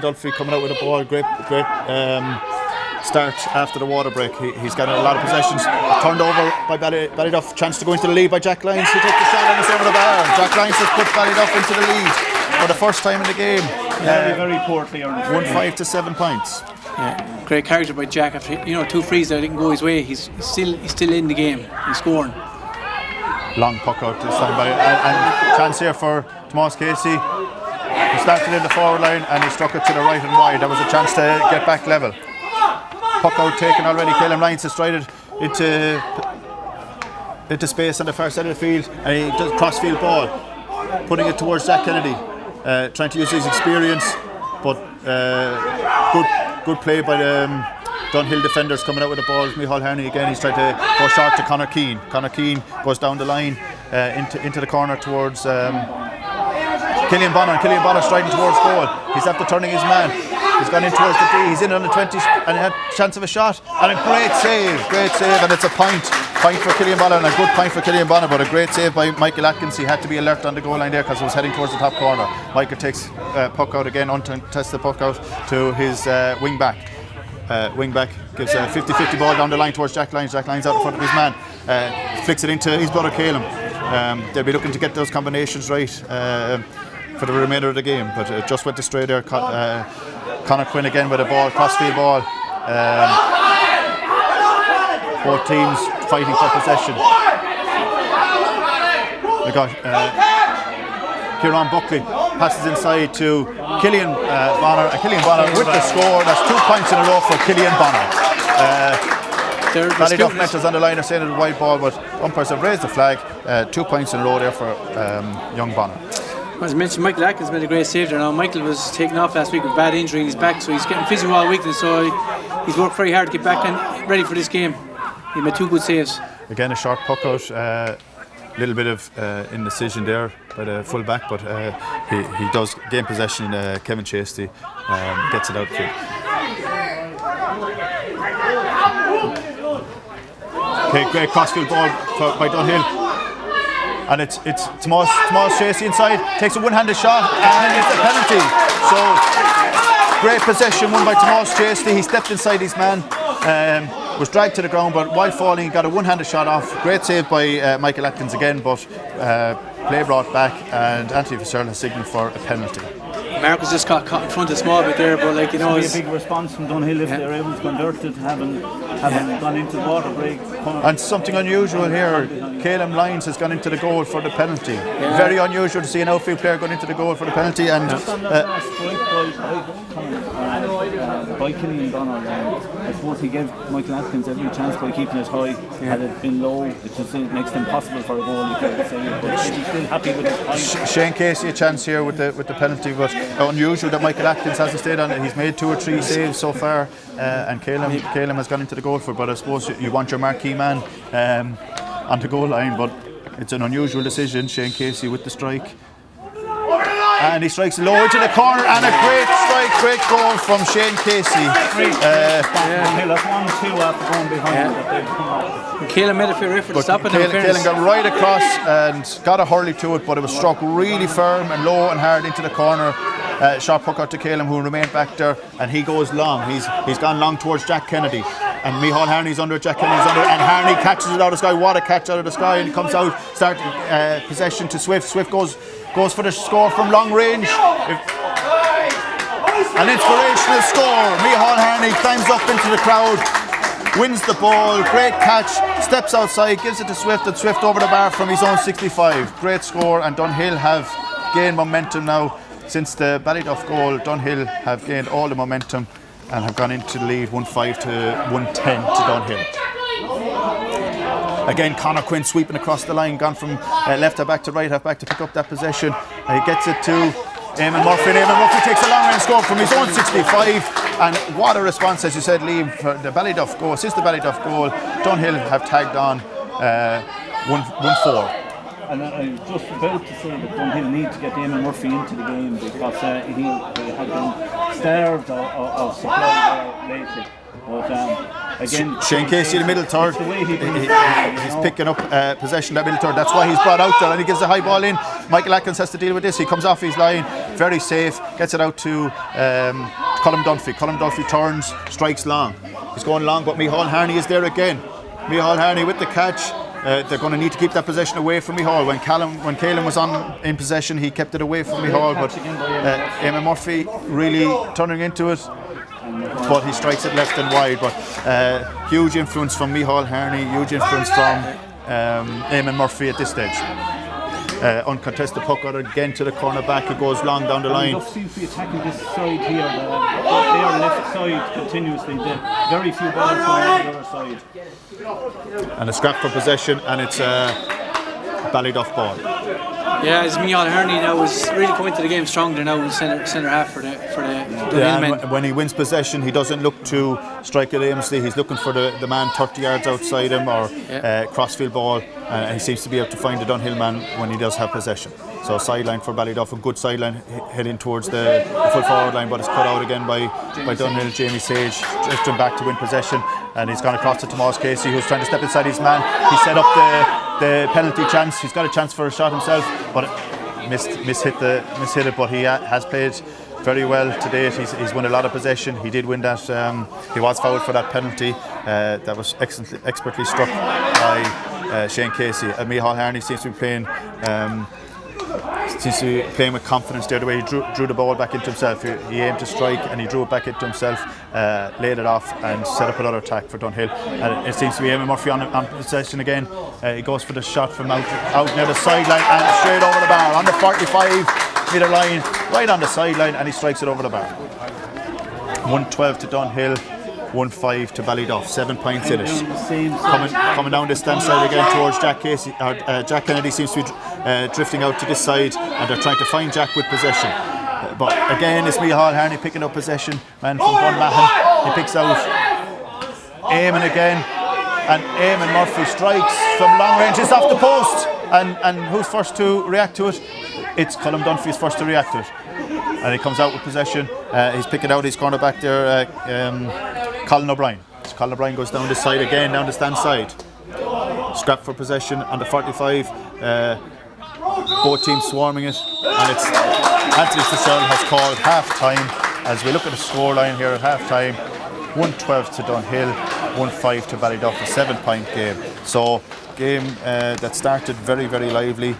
Dunphy coming out with a ball. Great start after the water break. He's got a lot of possessions. Turned over by Ballyduff. Chance to go into the lead by Jack Lyons. He takes the shot and it's over the bar. Jack Lyons has put Ballyduff into the lead for the first time in the game. Very poor player. 1-5 to 7 points. Yeah, great character by Jack. After 2 frees that didn't go his way, he's still in the game. He's scoring. Long puck out this time and chance here for Tomas Casey. He started in the forward line and he struck it to the right and wide. That was a chance to get back level. Puck out taken already. Caleb Lyons has strided into space on the far side of the field, and he does cross-field ball, putting it towards Zach Kennedy, trying to use his experience, but good play by the Dunhill defenders coming out with the ball. Micheál Harney again, he's trying to go short to Conor Keane. Conor Keane goes down the line into the corner towards Killian Bonner. Killian Bonner striding towards goal. He's after turning his man. He's gone in towards the D. He's in on the 20 and had a chance of a shot. And a great save. And it's a point for Killian Bonner, and a good point for Killian Bonner, but a great save by Michael Atkins. He had to be alert on the goal line there because it was heading towards the top corner. Michael takes puck out again, untested puck out to his wing back. Wing back gives a 50-50 ball down the line towards Jack Lyons. Jack Lyons out in front of his man. Flicks it into his brother Calum. They'll be looking to get those combinations right for the remainder of the game, but just went astray there. Conor Quinn again with a ball, crossfield ball. Both teams fighting for possession. We got Kieran Buckley passes inside to Killian Bonner. Killian Bonner with the score. That's 2 points in a row for Killian Bonner. Ballyduff Metals on the line are saying it's a wide ball, but umpires have raised the flag. 2 points in a row there for young Bonner. As mentioned, Michael Atkins made a great save there. Now Michael was taken off last week with bad injury in his back, so he's getting physio all week, so he's worked very hard to get back and ready for this game. He made 2 good saves. Again, a short puck out. Little bit of indecision there by the full back, but he does gain possession. Kevin Chasty gets it out of field. Okay, great crossfield ball by Dunhill, and it's Tomas Chasty inside, takes a one-handed shot and it's a penalty. So great possession won by Tomas Chasty. He stepped inside his man. Was dragged to the ground, but while falling, he got a one-handed shot off. Great save by Michael Atkins again, but play brought back, and Anthony Fitzgerald has signalled for a penalty. Marcus just got caught in front a small bit there, but like you know, it's a big response from Dunhill if they're able to convert it, having gone into the water break. And something unusual here, Calum Lyons has gone into the goal for the penalty. Very unusual to see an outfield player going into the goal for the penalty. And by Killian Bonner, I suppose he gave Michael Atkins every chance by keeping it high. Had it been low, it just makes it impossible for a goal. But he's still happy with his point. Shane Casey a chance here with the penalty, but unusual that Michael Atkins hasn't stayed on it. He's made 2 or 3 saves so far, and Calum has gone into the goal for it. But I suppose you want your marquee man on the goal line, but it's an unusual decision. Shane Casey with the strike. And he strikes low into the corner, and a great strike, great goal from Shane Casey. That's 1-2 after going behind. Calum made a fair effort to stop it. Calum got right across and got a hurley to it, but it was struck really firm and low and hard into the corner. Shot puck out to Calum, who remained back there, and he goes long. He's gone long towards Jack Kennedy, and Micheál Harney's under it. Jack Kennedy's under it, and Harney catches it out of the sky. What a catch out of the sky! And he comes out, starting possession to Swift. Swift goes for the score from long range. An inspirational score. Micheál Harney climbs up into the crowd, wins the ball, great catch, steps outside, gives it to Swift, and Swift over the bar from his own 65. Great score, and Dunhill have gained momentum now. Since the Ballyduff goal, Dunhill have gained all the momentum and have gone into the lead 1-5 to 1-10 to Dunhill. Again, Conor Quinn sweeping across the line, gone from left half back to right half back to pick up that possession. He gets it to Eamon Murphy, and Eamon Murphy takes a long range score from his own 65. And what a response, as you said, Liam, for the Ballyduff goal. Since the Ballyduff goal, Dunhill have tagged on 1-4. And I'm just about to say that Dunhill need to get Eamon Murphy into the game, because he had been starved of supply lately. But again, Shane Casey, the middle third, he's picking up possession of that middle third. That's why he's brought out there, and he gives the high ball in. Michael Atkins has to deal with this. He comes off his line, very safe, gets it out to Colm Dunphy. Colm Dunphy turns, strikes long. He's going long, but Micheál Harney is there again. Micheál Harney with the catch. They're going to need to keep that possession away from Micheál. When Calum was in possession, he kept it away from Micheál, but Eamon Murphy really turning into it, but he strikes it left and wide. But huge influence from Micheál Harney, huge influence from Eamon Murphy at this stage. Uncontested puck out again to the corner back. It goes long down the line. Ballyduff seems to be attacking this side here, their left side continuously. Very few balls going on the other side. And a scrap for possession, and it's Ballyduff ball. Yeah, it's Micheál Hurney now is really coming to the game stronger now in centre half for the men. When he wins possession, he doesn't look to strike it aimlessly. He's looking for the man 30 yards outside him or crossfield ball, and he seems to be able to find the Dunhill man when he does have possession. So sideline for Ballyduff, a good sideline heading towards the full forward line, but it's cut out again by Dunhill. Jamie Sage drifting back to win possession, and he's gone across to Tomas Casey, who's trying to step inside his man. He set up the penalty chance. He's got a chance for a shot himself, but mishit it. But he has played very well to date. He's won a lot of possession. He did win that. He was fouled for that penalty. That was expertly struck by Shane Casey. And Micheál Hurney seems to be playing with confidence there. The way he drew the ball back into himself. He aimed to strike and he drew it back into himself, laid it off and set up another attack for Dunhill. And it seems to be Eamon Murphy on possession again. He goes for the shot from out near the sideline and straight over the bar on the 45-metre line, right on the sideline, and he strikes it over the bar. 1-12 to Dunhill. 1-5 to Ballyduff, 7 points in it. Coming down this stand side again towards Jack Casey. Jack Kennedy seems to be drifting out to this side, and they're trying to find Jack with possession. But again, it's Micheál Hurney picking up possession. Man from Bunmahan, he picks out Eamon again, and Eamon Murphy strikes from long range. It's off the post, and who's first to react to it? It's Colm Dunphy's first to react to it, and he comes out with possession. He's picking out his cornerback there, Colin O'Brien. So Colin O'Brien goes down this side again, down the stand side. Scrap for possession on the 45. Both teams swarming it, and it's Anthony Fitzgerald has called half time. As we look at the scoreline here at half time, 1-12 to Dunhill, 1-5 to Ballyduff, a 7-point game. So game that started very, very lively.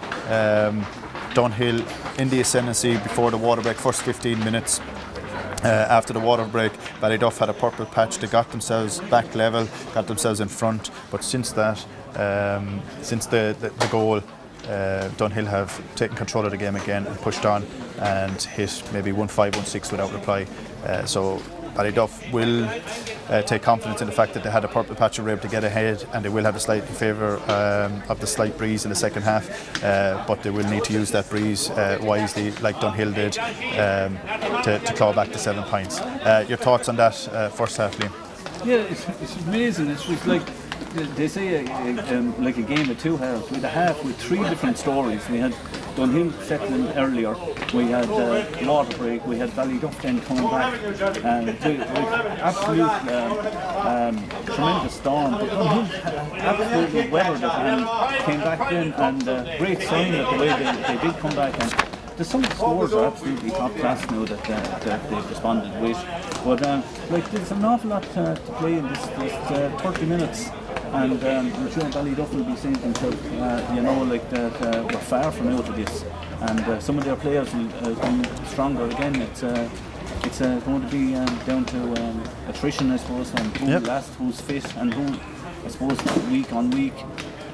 Dunhill in the ascendancy before the water break, first 15 minutes. After the water break, Ballyduff had a purple patch. They got themselves back level, got themselves in front. But since that, since the goal, Dunhill have taken control of the game again and pushed on and hit maybe 1-5, 1-6 without reply. So Ballyduff will take confidence in the fact that they had a purple patch and were able to get ahead, and they will have a slight in favour of the slight breeze in the second half, but they will need to use that breeze wisely, like Dunhill did, to claw back the 7 points. Your thoughts on that first half, Liam? Yeah, it's amazing. It's just like they say, like a game of two halves. We had a half with 3 different stories. We had Dunhill settling earlier, we had water break, we had Ballyduff then coming back, and absolute tremendous storm. But Dunhill absolutely weathered it and came back in, and great sign that the way they did come back. And some of the scores are absolutely top class now that they've responded with. But like there's an awful lot to play in this 30 minutes. And I'm sure Ballyduff will be saying to themselves, we're far from out of this, and some of their players will come stronger again. It's going to be down to attrition, I suppose, and who lasts, who's fit, and who, I suppose, week on week,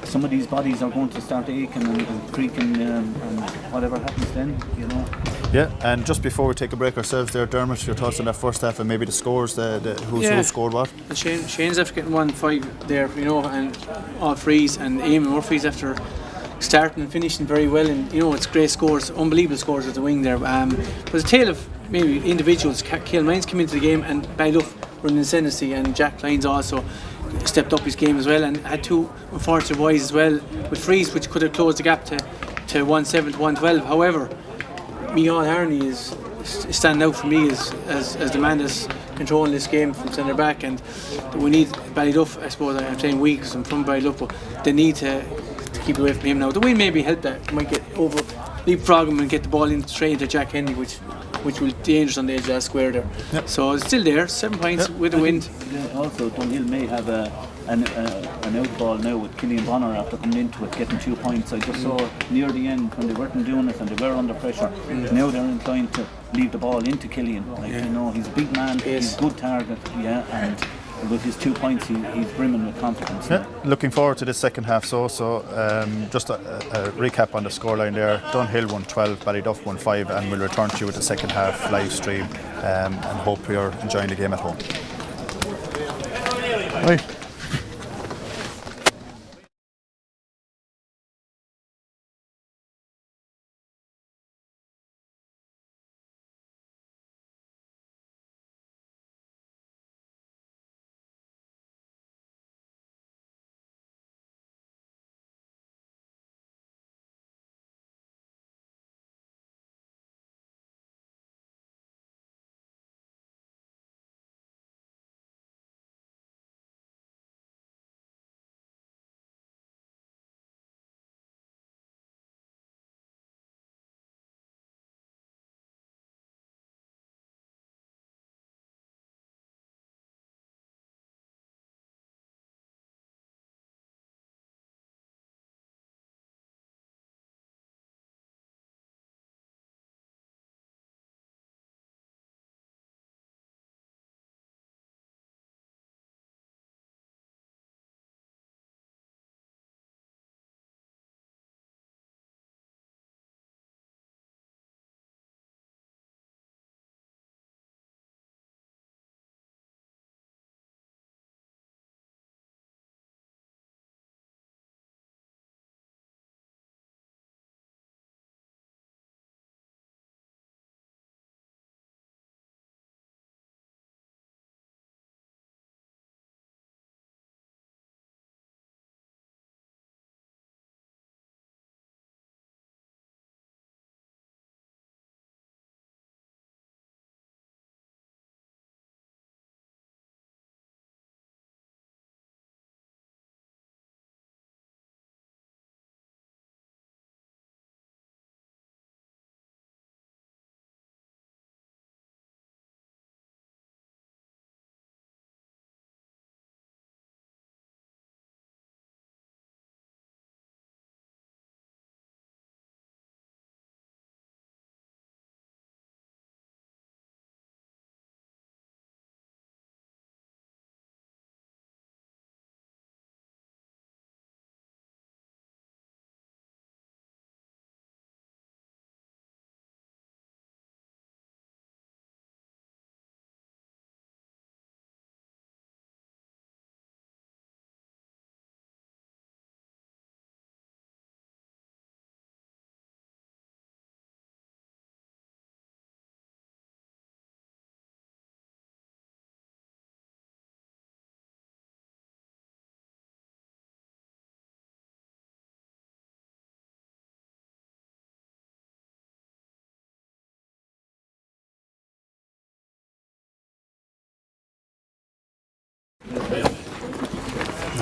some of these bodies are going to start aching and creaking, and whatever happens then, Yeah, and just before we take a break ourselves there, Dermot, your thoughts on that first half and maybe the scores, who scored what? Shane's after getting 1-5 there, and all frees, and Eamon Murphy's after starting and finishing very well, and it's great scores, unbelievable scores at the wing there. But it's a tale of maybe individuals. Kilmain's came into the game, and Ballyduff were in the ascendancy, and Jack Lyons also stepped up his game as well, and had 2 unfortunate wides as well with frees, which could have closed the gap to 1-7 to 1-12. However, Micheál Hurney is standing out for me as the man that's controlling this game from centre back, and we need Ballyduff. I suppose I'm saying we because I'm from Ballyduff, but they need to keep away from him now. The wind maybe help that, might get over leapfrog him and get the ball in straight into Jack Henry, which will be dangerous on the edge of that square there. Yep. So it's still there, 7 points with the wind. Also, Dunhill may have an out ball now with Killian Bonner after coming into it, getting 2 points. I just saw near the end when they weren't doing it and they were under pressure. Now they're inclined to leave the ball into Killian. He's a big man, he's a good target, and with his 2 points, he's brimming with confidence. Yeah. Looking forward to this second half. So just a recap on the scoreline there. Dunhill 1-12, Ballyduff 1-5, and we'll return to you with the second half live stream, and hope you're enjoying the game at home. Right.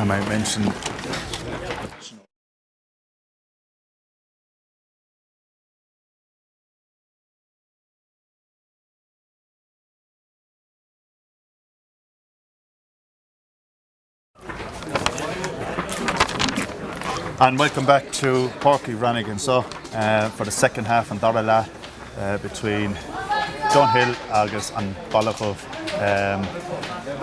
I might mention and welcome back to Porky Brannigan for the second half in Dorala between Dunhill, August and Ballyduff.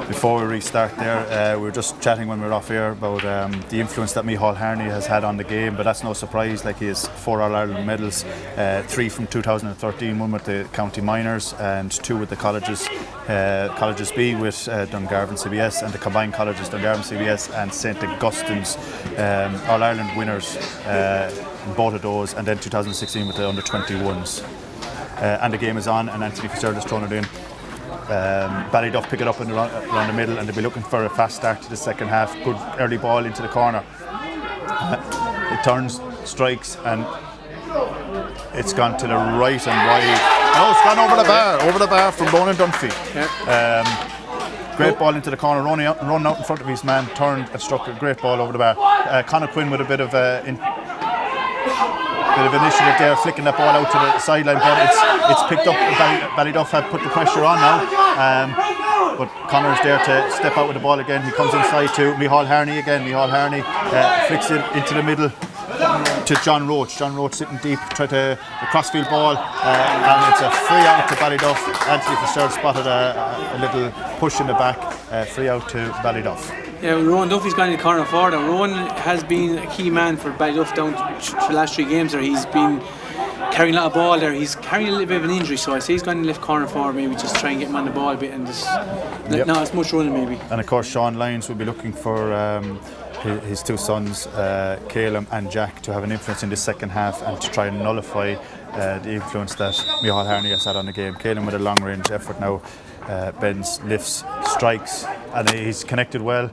Before we restart there, we were just chatting when we were off air about the influence that Micheál Harney has had on the game, but that's no surprise. Like, he has 4 All-Ireland medals, 3 from 2013, 1 with the county minors and 2 with the colleges. Colleges B with Dungarvan CBS, and the combined colleges Dungarvan CBS and St Augustine's, All-Ireland winners in both of those, and then 2016 with the under-21s. And the game is on, and Anthony Fitzgerald has thrown it in. Ballyduff pick it up around the middle, and they'll be looking for a fast start to the second half. Good early ball into the corner. It turns, strikes, and it's gone to the right and wide. No, it's gone over the bar from Ronan Dunphy. Great ball into the corner, running out in front of his man, turned and struck a great ball over the bar. Conor Quinn with a bit of initiative there, flicking that ball out to the sideline, but it's picked up. Ballyduff have put the pressure on now, but Conor's there to step out with the ball again. He comes inside to Micheál Harney again. Micheál Harney flicks it into the middle to John Roach. John Roach sitting deep, tried the crossfield ball, and it's a free out to Ballyduff. Anthony Fitzgerald spotted a little push in the back, free out to Ballyduff. Yeah, Rowan Duffy's gone in the corner forward, and Rowan has been a key man for Ballyduff down for the last 3 games there. He's been carrying a lot of ball there. He's carrying a little bit of an injury, so I say he's gone in the left corner forward, maybe just try and get him on the ball a bit and just not as much running maybe. And of course Sean Lyons will be looking for his 2 sons, Caleb and Jack, to have an influence in the second half and to try and nullify the influence that Micheál Harney has had on the game. Caleb with a long range effort now, bends, lifts, strikes, and he's connected well.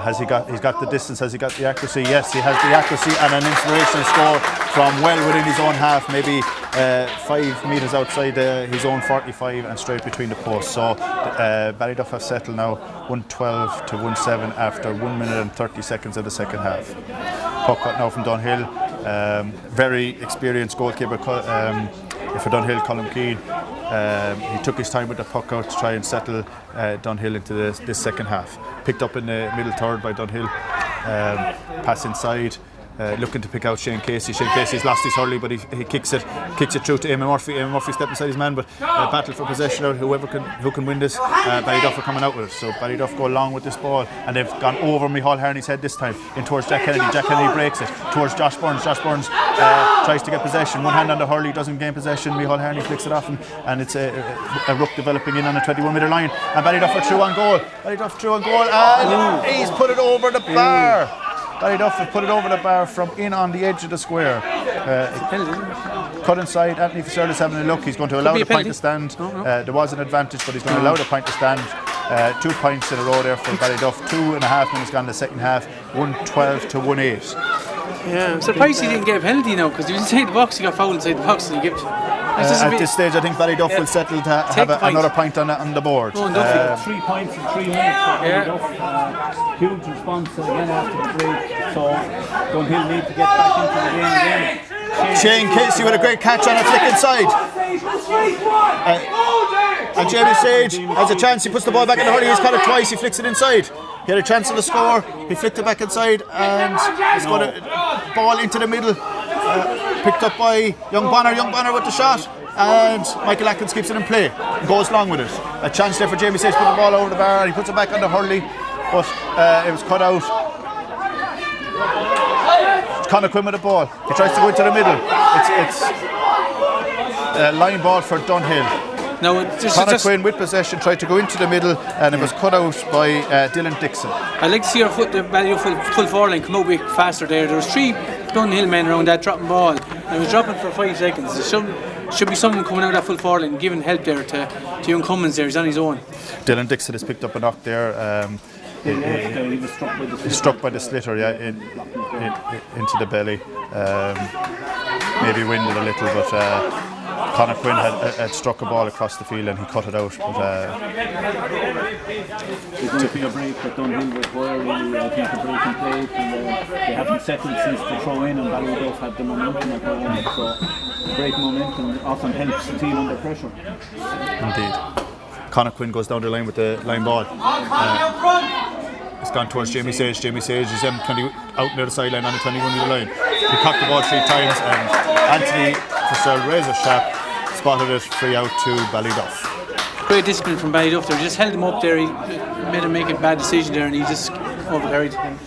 He's got the distance, has he got the accuracy? Yes, he has the accuracy, and an inspirational score from well within his own half, maybe 5 metres outside his own 45 and straight between the posts. So Ballyduff have settled now 112 to 1-7 after 1 minute and 30 seconds of the second half. Puck cut now from Dunhill, very experienced goalkeeper for Dunhill, Colin Keane. He took his time with the puck out to try and settle Dunhill into this second half. Picked up in the middle third by Dunhill. Pass inside, looking to pick out Shane Casey. Shane Casey's lost his hurley, but he kicks it through to Eamon Murphy. Eamon Murphy stepping inside his man, but battle for possession out. Who can win this? Ballyduff are coming out with it. So Ballyduff go along with this ball, and they've gone over Micheál Harney's head this time, in towards Jack Kennedy. Jack Kennedy breaks it towards Josh Burns. Josh Burns tries to get possession. One hand on the hurley, doesn't gain possession. Micheál Harney flicks it off, and it's a ruck developing in on the 21-metre line. And Ballyduff are through on goal. Ballyduff through on goal, and he's put it over the bar. Ballyduff have put it over the bar from in on the edge of the square. Cut inside. Anthony Fitzgerald is having a look. He's going to allow the point to stand. There was an advantage, but he's going to allow the point to stand. 2 points in a row there for Ballyduff. 2.5 minutes gone in the second half. 112 to 1-8. Yeah, I'm surprised he didn't get a penalty now, because he was inside the box. He got fouled inside the box, and he gave. At this stage, I think Ballyduff will settle to have another point on the board. 3 points in 3 minutes for Ballyduff. Huge response again after the break. So Dunhill need to get back into the game again. Shane Casey with a great catch on a flick inside. And Jamie Sage has a chance. He puts the ball back in the hurley. He's caught it twice. He flicks it inside. He had a chance of the score. He flicked it back inside, and he's got a ball into the middle. Picked up by Young Bonner with the shot, and Michael Atkins keeps it in play and goes along with it. A chance there for Jamie Sage to put the ball over the bar, and he puts it back on the hurley, but it was cut out. Conor Quinn with the ball. He tries to go into the middle. It's a line ball for Dunhill. No, Conor Quinn with possession tried to go into the middle, and it was cut out by Dylan Dixon. I'd like to see our full forward line come out a bit faster there. There was 3 Dunhill men around that dropping ball, and it was dropping for 5 seconds. There should be someone coming out of that full forward line and giving help there to young Cummins there. He's on his own. Dylan Dixon has picked up a knock there. He was struck by the slitter, into the belly. Maybe winded a little, but Conor Quinn had struck a ball across the field and he cut it out. But, there's going to be a break that Dunhill require, really. I think the break in play, and they haven't settled since the throw in, and Ballyduff had the momentum at the moment, so break momentum often helps the team under pressure. Indeed. Conor Quinn goes down the line with the line ball. It's gone towards Jamie Sage. Jamie Sage is out near the sideline on the 21-metre line. He cocked the ball 3 times and Anthony Fitzgerald razor sharp spotted it free out to Ballyduff. Great discipline from Ballyduff there. He just held him up there. He made him make a bad decision there and he just overcarried him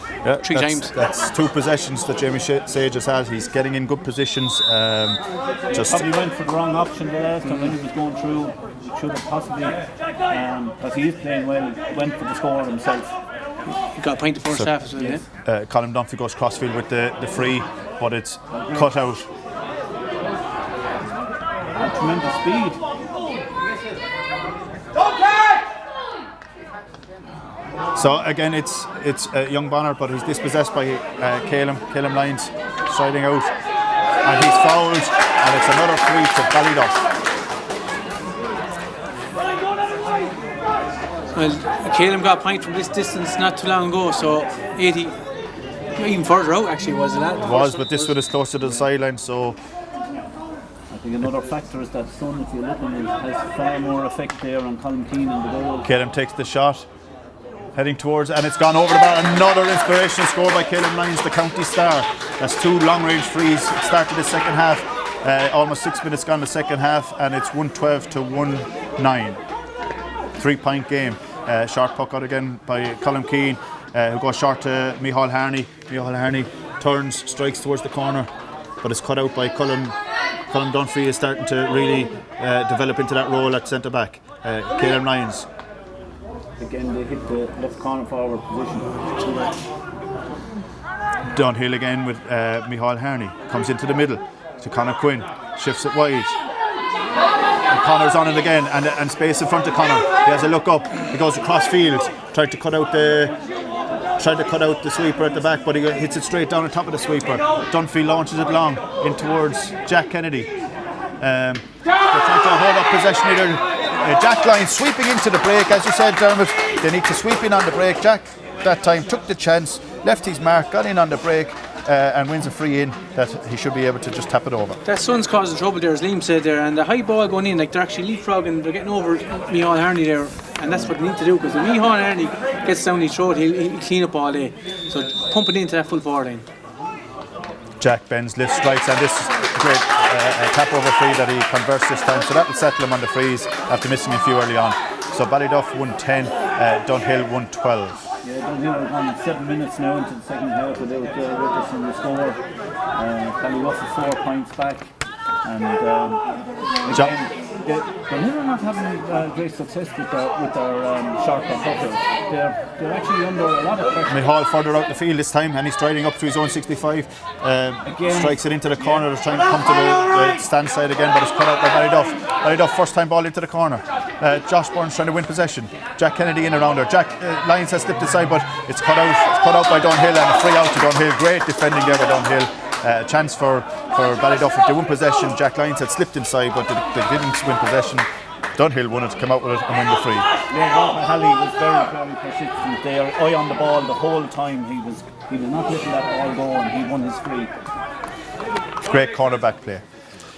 3 times. That's 2 possessions that Jamie Sage has had. He's getting in good positions. Probably went for the wrong option the last time when he was going through. Should have possibly, because he is playing well, went for the score himself. He got a point the first half as well, yes. Colin Dunphy goes crossfield with the free, but it's cut out. Tremendous speed. So again, it's young Bonner, but he's dispossessed by Calum Lyons striding out, and he's fouled, and it's another free to Ballyduff. Well, Calum got a point from this distance not too long ago, so 80, even further out actually was it? It was, but this one is closer to the sideline, so. I think another factor is that Sun, if you look at it, has far more effect there on Colin Keane and the goal. Calum takes the shot, heading towards, and it's gone over the bar. Another inspirational score by Calum Lyons, the county star. That's 2 long-range frees. It started the second half, almost 6 minutes gone the second half, and it's 112 to 1-9. 3-point game. Short puck out again by Colin Keane, who goes short to Micheál Harney. Micheál Harney turns, strikes towards the corner, but it's cut out by Colin Dunphy. Is starting to really develop into that role at centre back. Calum Lyons. Again, they hit the left corner forward position. Dunhill again with Micheál Harney. Comes into the middle to Conor Quinn. Shifts it wide. And Conor's on it again, and space in front of Conor. He has a look up. He goes across field. Tried to cut out the sweeper at the back, but he hits it straight down on top of the sweeper. Dunphy launches it long in towards Jack Kennedy. They're trying to hold up possession either. Jack Lyons sweeping into the break, as you said, Dermot. They need to sweep in on the break. Jack that time took the chance, left his mark, got in on the break, and wins a free in that he should be able to just tap it over. That Sun's causing trouble there, as Liam said there, and the high ball going in, like they're actually leapfrogging, they're getting over Micheál Harney there, and that's what they need to do, because when Micheál Harney gets down his throat, he'll clean up all day. So pump it into that full forward line. Jack bends, lifts, strikes, and this is a great tap over free that he converts this time, so that will settle him on the frees after missing a few early on. So Ballyduff 110, Dunhill 112. Yeah, Dunhill are gone 7 minutes now into the second half without witnessing the score. Ballyduff is 4 points back, and again, Dunhill are not having great success with their sharper cutters. They're actually under a lot of pressure. Micheál further out the field this time, and he's striding up to his own 65. Strikes it into the corner. They're trying to come to the stand side again, but it's cut out by Ballyduff. Ballyduff first time ball into the corner. Josh Burns trying to win possession. Jack Kennedy in around there. Jack Lyons has slipped inside, but it's cut out. It's cut out by Dunhill, and a free out to Dunhill. Great defending there by Dunhill. Chance for Ballyduff if they won possession. Jack Lyons had slipped inside, but they didn't win possession. Dunhill wanted to come out with it and win the free. Yeah, Walter Halley was very, very persistent there. Eye on the ball the whole time. He was not letting that ball go, and he won his free. It's great cornerback play.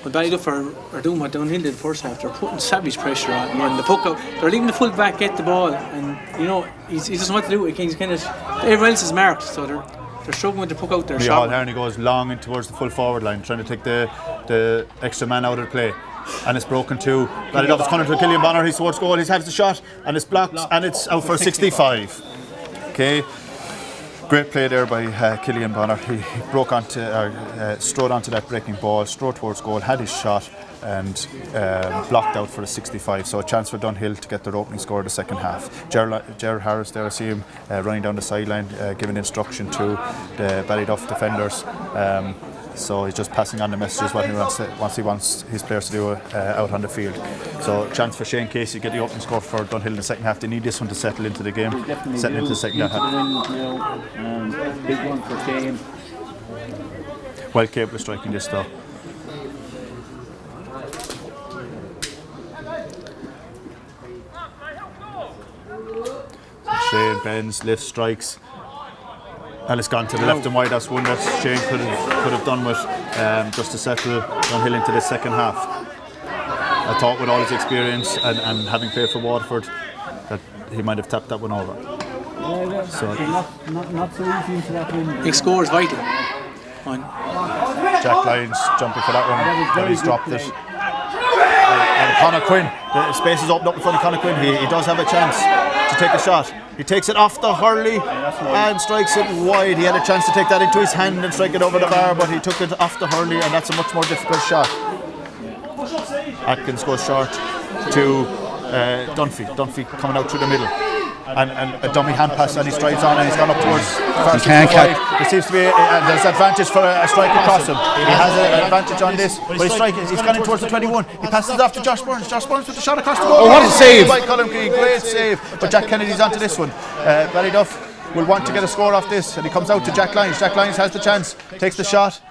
But Ballyduff are doing what Dunhill did first half. They're putting savage pressure on him, and the puck out. They're leaving the full back get the ball, and he doesn't want to do it. He's kind of everyone else is marked, so they're struggling with the puck out there. Micheál Harney goes long in towards the full forward line, trying to take the extra man out of the play. And it's broken too. Ballyduff is coming to Killian Bonner. He's towards goal. He has the shot, and it's blocked, and it's out for 65. Okay. Great play there by Killian Bonner. He broke onto, strode onto that breaking ball, strode towards goal, had his shot, and blocked out for the 65. So a chance for Dunhill to get their opening score of the second half. Gerry Harris there, I see him running down the sideline, giving instruction to the Ballyduff defenders. So he's just passing on the messages what he wants his players to do out on the field. So chance for Shane Casey to get the opening score for Dunhill in the second half. They need this one to settle into the game. Settle into the second half. Big one for Shane. Well capable of striking this though. Shane bends, lifts, strikes, and it's gone to the left and wide. That's one that Shane could have done with just to settle Dunhill into the second half. I thought with all his experience and having played for Waterford that he might have tapped that one over. So not so easy into that win. Big score is vital. Jack Lyons jumping for that one, but he's dropped it. And Conor Quinn, the space is opened up in front of Conor Quinn. He does have a chance to take a shot. He takes it off the hurley and strikes it wide. He had a chance to take that into his hand and strike it over the bar, but he took it off the hurley, and that's a much more difficult shot. Atkins goes short to Dunphy. Dunphy coming out through the middle. And a dummy hand pass, and he strides on, and he's gone up towards first. There seems to be there's advantage for a strike across him. He has an advantage on this, but he's gone in towards the 21. He passes it off to Josh Burns. Josh Burns with the shot across the goal. Oh, what a save! By Colin Key, great save. But Jack Kennedy's onto this one. Ballyduff will want to get a score off this, and he comes out to Jack Lyons. Jack Lyons has the chance, takes the shot,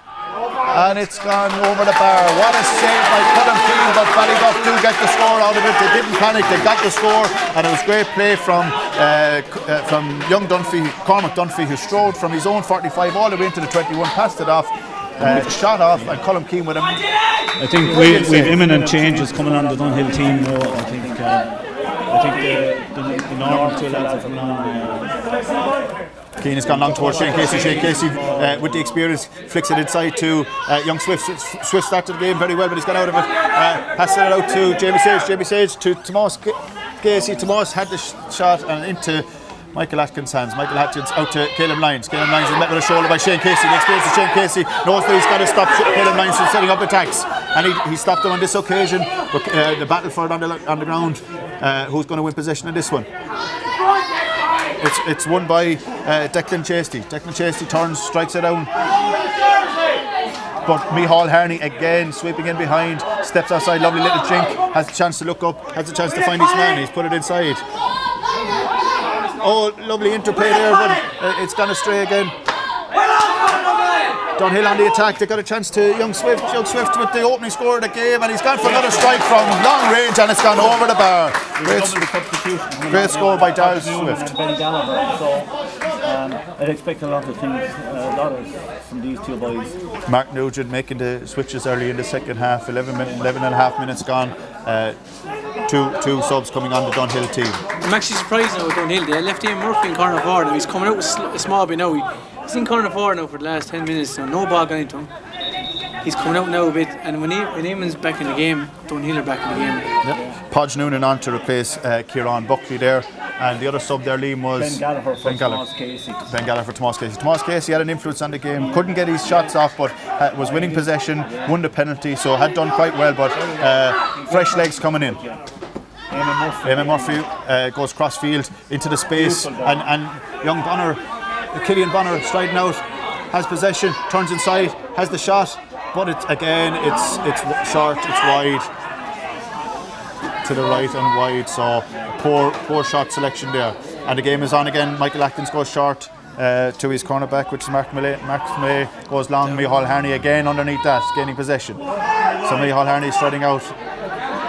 and it's gone over the bar. What a save by Colin Keane, but Ballyduff do get the score out of it. They didn't panic, they got the score, and it was great play from young Dunphy, Cormac Dunphy, who strode from his own 45 all the way into the 21, passed it off, shot off, and Colin Keane with him. I think we've imminent changes coming on the Dunhill team now. I think the normal two lads are coming on. Keane has gone long towards Shane Casey. Shane Casey, with the experience, flicks it inside to young Swift. Swift started the game very well, but he's got out of it. Passes it out to Jamie Sage. Jamie Sage to Tomas Casey. Tomas had the shot and into Michael Atkins' hands. Michael Atkins out to Caleb Lyons. Caleb Lyons is met with a shoulder by Shane Casey. The experience of Shane Casey knows that he's got to stop Caleb Lyons from setting up attacks, and he stopped him on this occasion. But the battle for it on the ground. Who's going to win possession of this one? It's won by Declan Chasty. Declan Chasty turns, strikes it down. But Micheál Harney again sweeping in behind, steps outside, lovely little chink, has a chance to look up, has a chance to find his man, he's put it inside. Oh, lovely interplay there, but it's gone astray again. Dunhill on the attack, they got a chance to young Swift. Young Swift with the opening score of the game, and he's gone for another strike from long range, and it's gone over the bar. Great score by Darryl Swift. Ben Gallagher, so I'd expect a lot of things, from these two boys. Mark Nugent making the switches early in the second half, 11 and a half minutes gone. Two subs coming on the Dunhill team. I'm actually surprised now with Dunhill. They left Ian Murphy in corner forward. Now he's coming out with a small bit now. He's in corner forward now for the last 10 minutes. So no ball going into him. He's coming out now a bit, and when Eamon's back in the game, Dunhill are back in the game. Yep. Podge Noonan on to replace Kieran Buckley there, and the other sub there, Liam, was Ben Gallagher for Tomas Casey. Ben Gallagher for Tomas Casey. Tomas Casey had an influence on the game, couldn't get his shots off, but was winning possession, won the penalty, so had done quite well, but fresh legs coming in. Eamon Murphy goes cross field into the space, and young Bonner, Killian Bonner striding out, has possession, turns inside, has the shot, but it's short, it's wide to the right and wide, so poor shot selection there. And the game is on again. Michael Atkins goes short to his cornerback, which is Mark Millay. Mark Millay goes long. Micheál Harney again underneath that, gaining possession. So Micheál Harney striding out.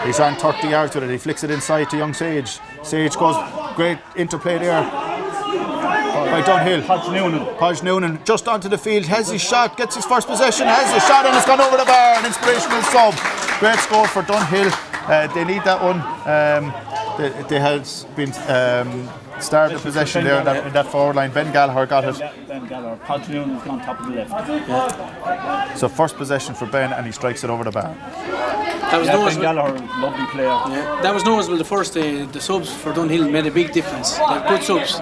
He's ran 30 yards with it. He flicks it inside to young Sage. Sage goes, great interplay there by Dunhill. Podge Noonan just onto the field, has his shot, gets his first possession, has his shot, and it's gone over the bar. An inspirational sub. Great score for Dunhill. They need that one. They had been started possession there in that forward line. Ben Gallagher got it. Ben Gallagher. Podge Noonan's gone top of the left. Yeah. So first possession for Ben, and he strikes it over the bar. That was Ben Gallagher, lovely player. Yeah. That was noticeable. The first the subs for Dunhill made a big difference. They're good subs.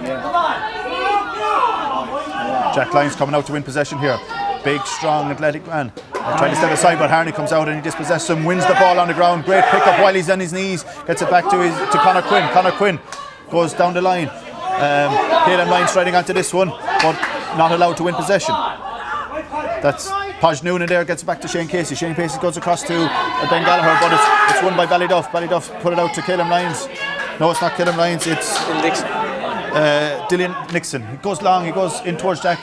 Jack Lyons coming out to win possession here. Big, strong, athletic man. Trying to step aside, but Harney comes out and he dispossesses him, wins the ball on the ground. Great pick up while he's on his knees. Gets it back to Conor Quinn. Conor Quinn goes down the line. Caleb Lyons striding onto this one, but not allowed to win possession. That's Podge Noonan there, gets it back to Shane Casey. Shane Casey goes across to Ben Gallagher, but it's won by Ballyduff. Ballyduff put it out to Caleb Lyons. No, it's not Caleb Lyons, it's Dylan Nixon. He goes long, he goes in towards Jack.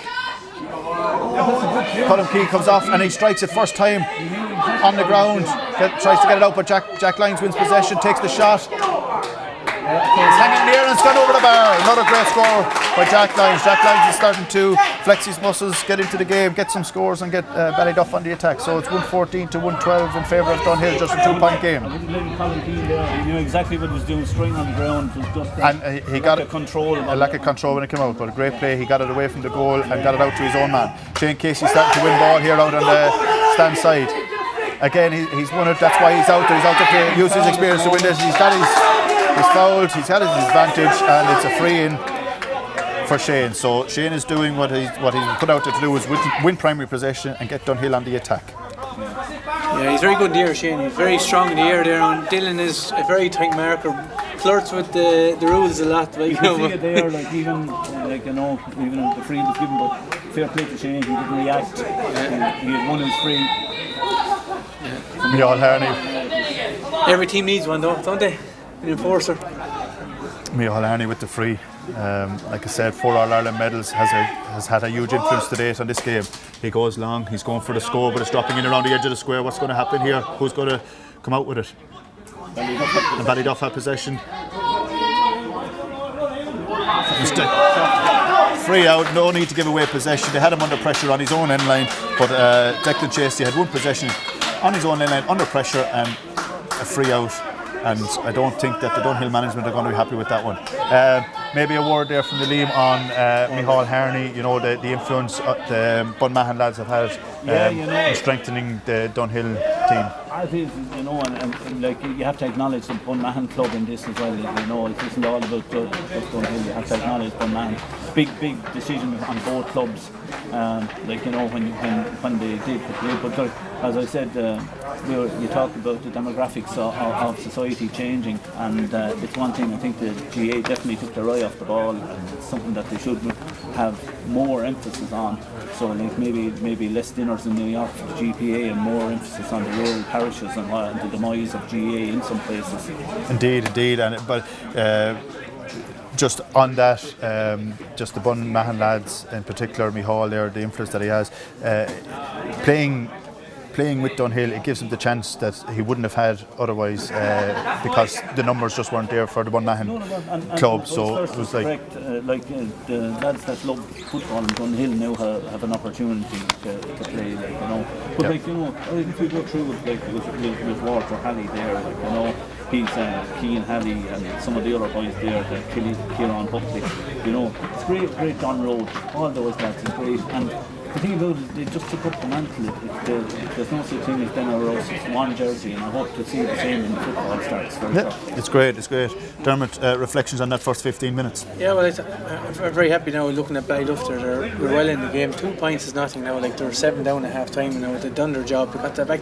Colin Key comes off and he strikes it first time on the ground. Tries to get it out, but Jack Lyons wins possession, takes the shot. It's hanging in the air and it's gone over the bar. Another great score by Jack Lyons. Jack Lyons is starting to flex his muscles, get into the game, get some scores and get Ballyduff on the attack. So it's 114 to 112 in favour of Dunhill, just a 2-point game. I wouldn't blame Colin Keane there. He knew exactly what he was doing, string on the ground. It was just and he got a control. A lack of control when it came out, but a great play. He got it away from the goal and got it out to his own man. Shane Casey starting to win ball here out on the stand side. Again, he's won it. That's why he's out there. He's out there to use his experience to win this. He's got he's fouled. He's had his advantage, and it's a free in for Shane. So Shane is doing what he put out there to do, is win primary possession and get Dunhill on the attack. Yeah, he's very good in the air, Shane. He's very strong in the air there. And Dylan is a very tight marker. Flirts with the rules a lot. Like, you can see it there, like even if the free was given, but fair play to Shane. He didn't react. He had won his free. Micheál Harney. Every team needs one though, don't they? An enforcer. Micheál Harney with the free. Like I said, 4 All-Ireland medals, has had a huge influence to date on this game. He goes long, he's going for the score, but it's dropping in around the edge of the square. What's going to happen here? Who's going to come out with it? And Ballyduff have possession. Free out, no need to give away possession. They had him under pressure on his own end line, but Declan Chasey had one possession on his own end line under pressure and a free out. And I don't think that the Dunhill management are going to be happy with that one. Maybe a word there from the Liam on Micheál Harney, the influence the Bunmahan lads have had in strengthening the Dunhill team. I think, and like you have to acknowledge the Bunmahan club in this as well. It isn't all about just Dunhill. You have to acknowledge Bunmahan. Big decision on both clubs. When they did the play. But as I said, you talked about the demographics of society changing, and it's one thing I think the GAA definitely took their eye off the ball, and it's something that they should have more emphasis on. So like maybe less dinners in New York for the GPA and more emphasis on the rural parishes and the demise of GAA in some places. Indeed, but just on that, just the Bunmahan lads in particular, Micheál there, the influence that he has, playing with Dunhill, it gives him the chance that he wouldn't have had otherwise, because the numbers just weren't there for the Bunmahan club. So it was like the lads that love football in Dunhill now have an opportunity to play. But if you go through with Walter Halley there, he's Keane Halley and some of the other boys there, Kieran Buckley. It's great John Roach, all those lads are great. And the thing about it, they just took up the mantle. There's no such thing as Denner Rose. It's one jersey, and I hope to see the same when football starts. It's great. Dermot, reflections on that first 15 minutes? Yeah, well, I'm very happy now looking at Ballyduff. They're well in the game. 2 points is nothing now. Like, they're 7 down at half time now. They've done their job. They got that back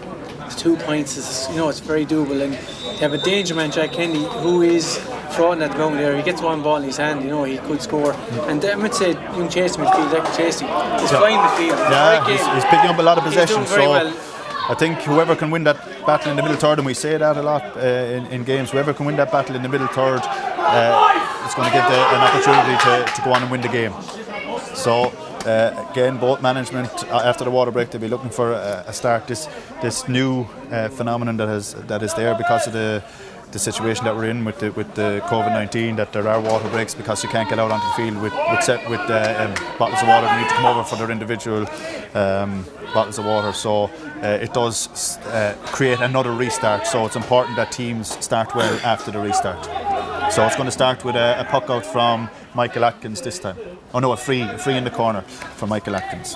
to 2 points. It's very doable. And they have a danger man, Jack Kennedy, who is frauding at the ground there. He gets one ball in his hand, he could score. And I would say young Chasey midfield, Declan Chasey, he's flying midfield. He's picking up a lot of possession. He's doing very well. I think whoever can win that battle in the middle third, and we say that a lot in games, whoever can win that battle in the middle third is going to get an opportunity to go on and win the game. So again, both management after the water break, they'll be looking for a start. This new phenomenon that is there because of the situation that we're in with the COVID-19, that there are water breaks because you can't get out onto the field with bottles of water. They need to come over for their individual bottles of water. So it does create another restart. So it's important that teams start well after the restart. So it's going to start with a puck out from Michael Atkins this time. Oh no, a free in the corner from Michael Atkins.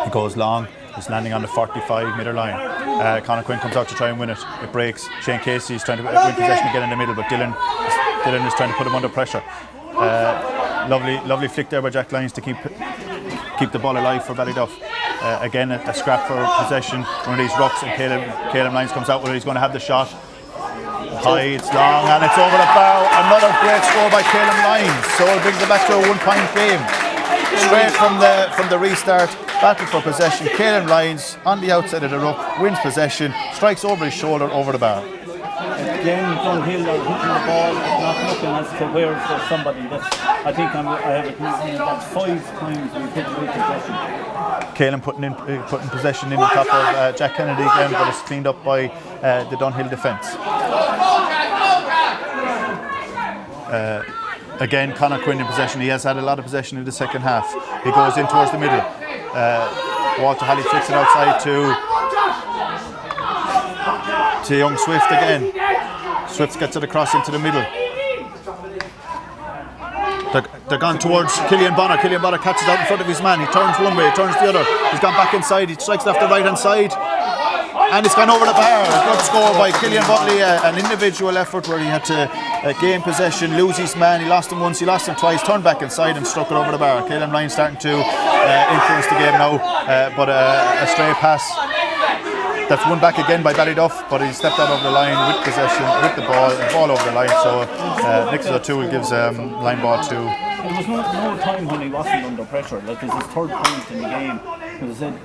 He goes long. He's landing on the 45-metre line. Conor Quinn comes out to try and win it. It breaks. Shane Casey is trying to win possession again in the middle, but Dylan is trying to put him under pressure. Lovely flick there by Jack Lyons to keep the ball alive for Ballyduff. Again, a scrap for possession. One of these rucks, and Caleb Lyons comes out with it. He's going to have the shot. High, it's long, and it's over the bar. Another great score by Caleb Lyons. So it brings it back to a 1-point game. Straight from the restart. Battle for possession. Caleb Lyons on the outside of the ruck, wins possession, strikes over his shoulder over the bar. again, Dunhill are hitting the ball, not looking as to where for somebody. I think I have it that's 5 times we've hit away possession. Caelan putting possession in on top of Jack Kennedy again, but it's cleaned up by the Dunhill defence. Again, Conor Quinn in possession. He has had a lot of possession in the second half. He goes in towards the middle. Walter Halley flicks it outside to young Swift again. Swift gets it across into the middle. They're gone towards Killian Bonner. Killian Bonner catches out in front of his man. He turns one way, he turns the other. He's gone back inside. He strikes left the right hand side. And it's gone over the bar. A good score by Killian Butley. An individual effort where he had to gain possession, lose his man. He lost him once, he lost him twice, turned back inside and struck it over the bar. Caelan Ryan starting to influence the game now. But a stray pass. That's won back again by Ballyduff, but he stepped out over the line with possession, with the ball over the line. So Nicholas O'Toole gives line ball to. There was no time when he wasn't under pressure. Like, this is his 3rd point in the game. As I said,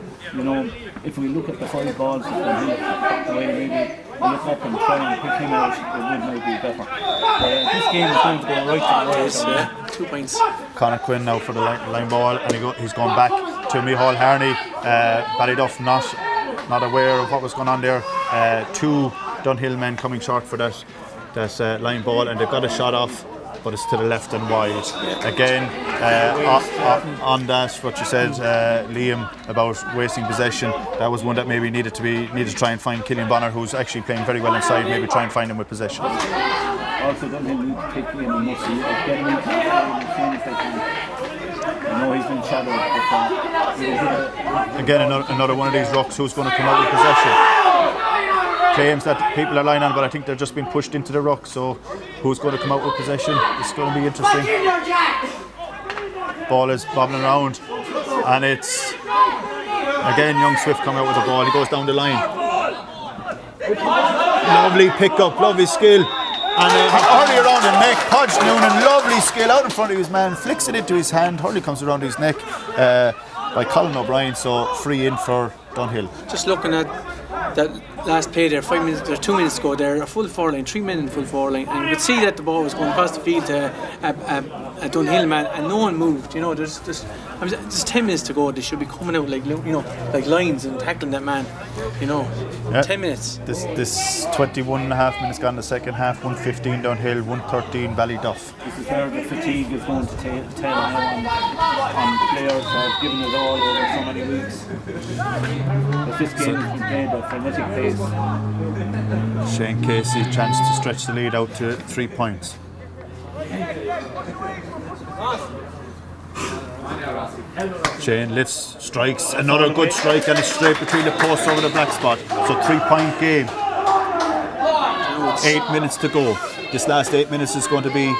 if we look at the 5 balls that we hit, the way maybe we look up and try and pick him out, it would maybe be better. This game is going to go right to the right. 2 points. Conor Quinn now for the line ball, and he's gone back to Micheál Harney. Ballyduff not aware of what was going on there. 2 Dunhill men coming short for that line ball, and they've got a shot off, but it's to the left and wide. Again, on that, what you said, Liam, about wasting possession, that was one that maybe needed to try and find Killian Bonner, who's actually playing very well inside, maybe try and find him with possession. Also, Dunhill need to take Liam and Mussy, get him into the game as soon as they can. I know he's been shadowed, but again, another one of these rucks who's going to come out with possession. Claims that people are lying on, but I think they're just being pushed into the ruck. So who's going to come out with possession? It's going to be interesting. Ball is bobbling around, and it's again young Swift coming out with the ball. He goes down the line. Lovely pick up, lovely skill. And Hurley around the neck, Podge Noonan, lovely skill out in front of his man, flicks it into his hand. Hurley comes around his neck by Colin O'Brien, so free in for Dunhill. Just looking at that last play there, 5 minutes, there's 2 minutes to go there, a full forward line, 3 men in full forward line, and you could see that the ball was going across the field to a Dunhill man, and no one moved. There's 10 minutes to go. They should be coming out like lines and tackling that man. 10 minutes. This 21 and a half minutes gone in the second half. 1:15 Dunhill, 1:13 Ballyduff. This is where the fatigue is going to tell on players who have given it all over so many weeks. But this game has been played at frenetic pace. Shane Casey chance to stretch the lead out to 3 points. Shane lifts, strikes, another good strike, and it's straight between the posts over the black spot. So 3 point game. 8 minutes to go. This last 8 minutes is going to be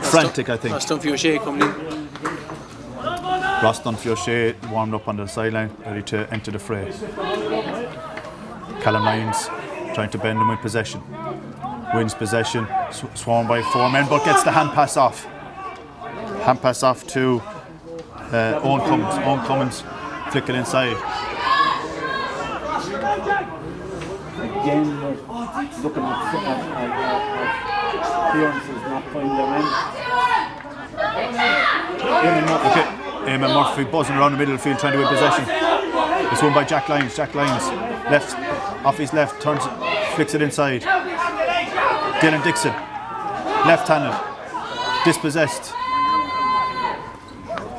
frantic, I think. Ross Dunphy coming in. Ross Dunphy O'Shea warmed up on the sideline, ready to enter the fray. Callum Lyons trying to bend him with possession. Wins possession, swarmed by 4 men, but gets the hand pass off. Hand pass off to Owen Cummins. Owen Cummins flick it inside. Again, we're looking at clearances not finding their end. Eamon Murphy buzzing around the middle of the field trying to win possession. It's won by Jack Lyons. Jack Lyons left, off his left, turns it, flicks it inside. Dylan Dixon, left-handed, dispossessed.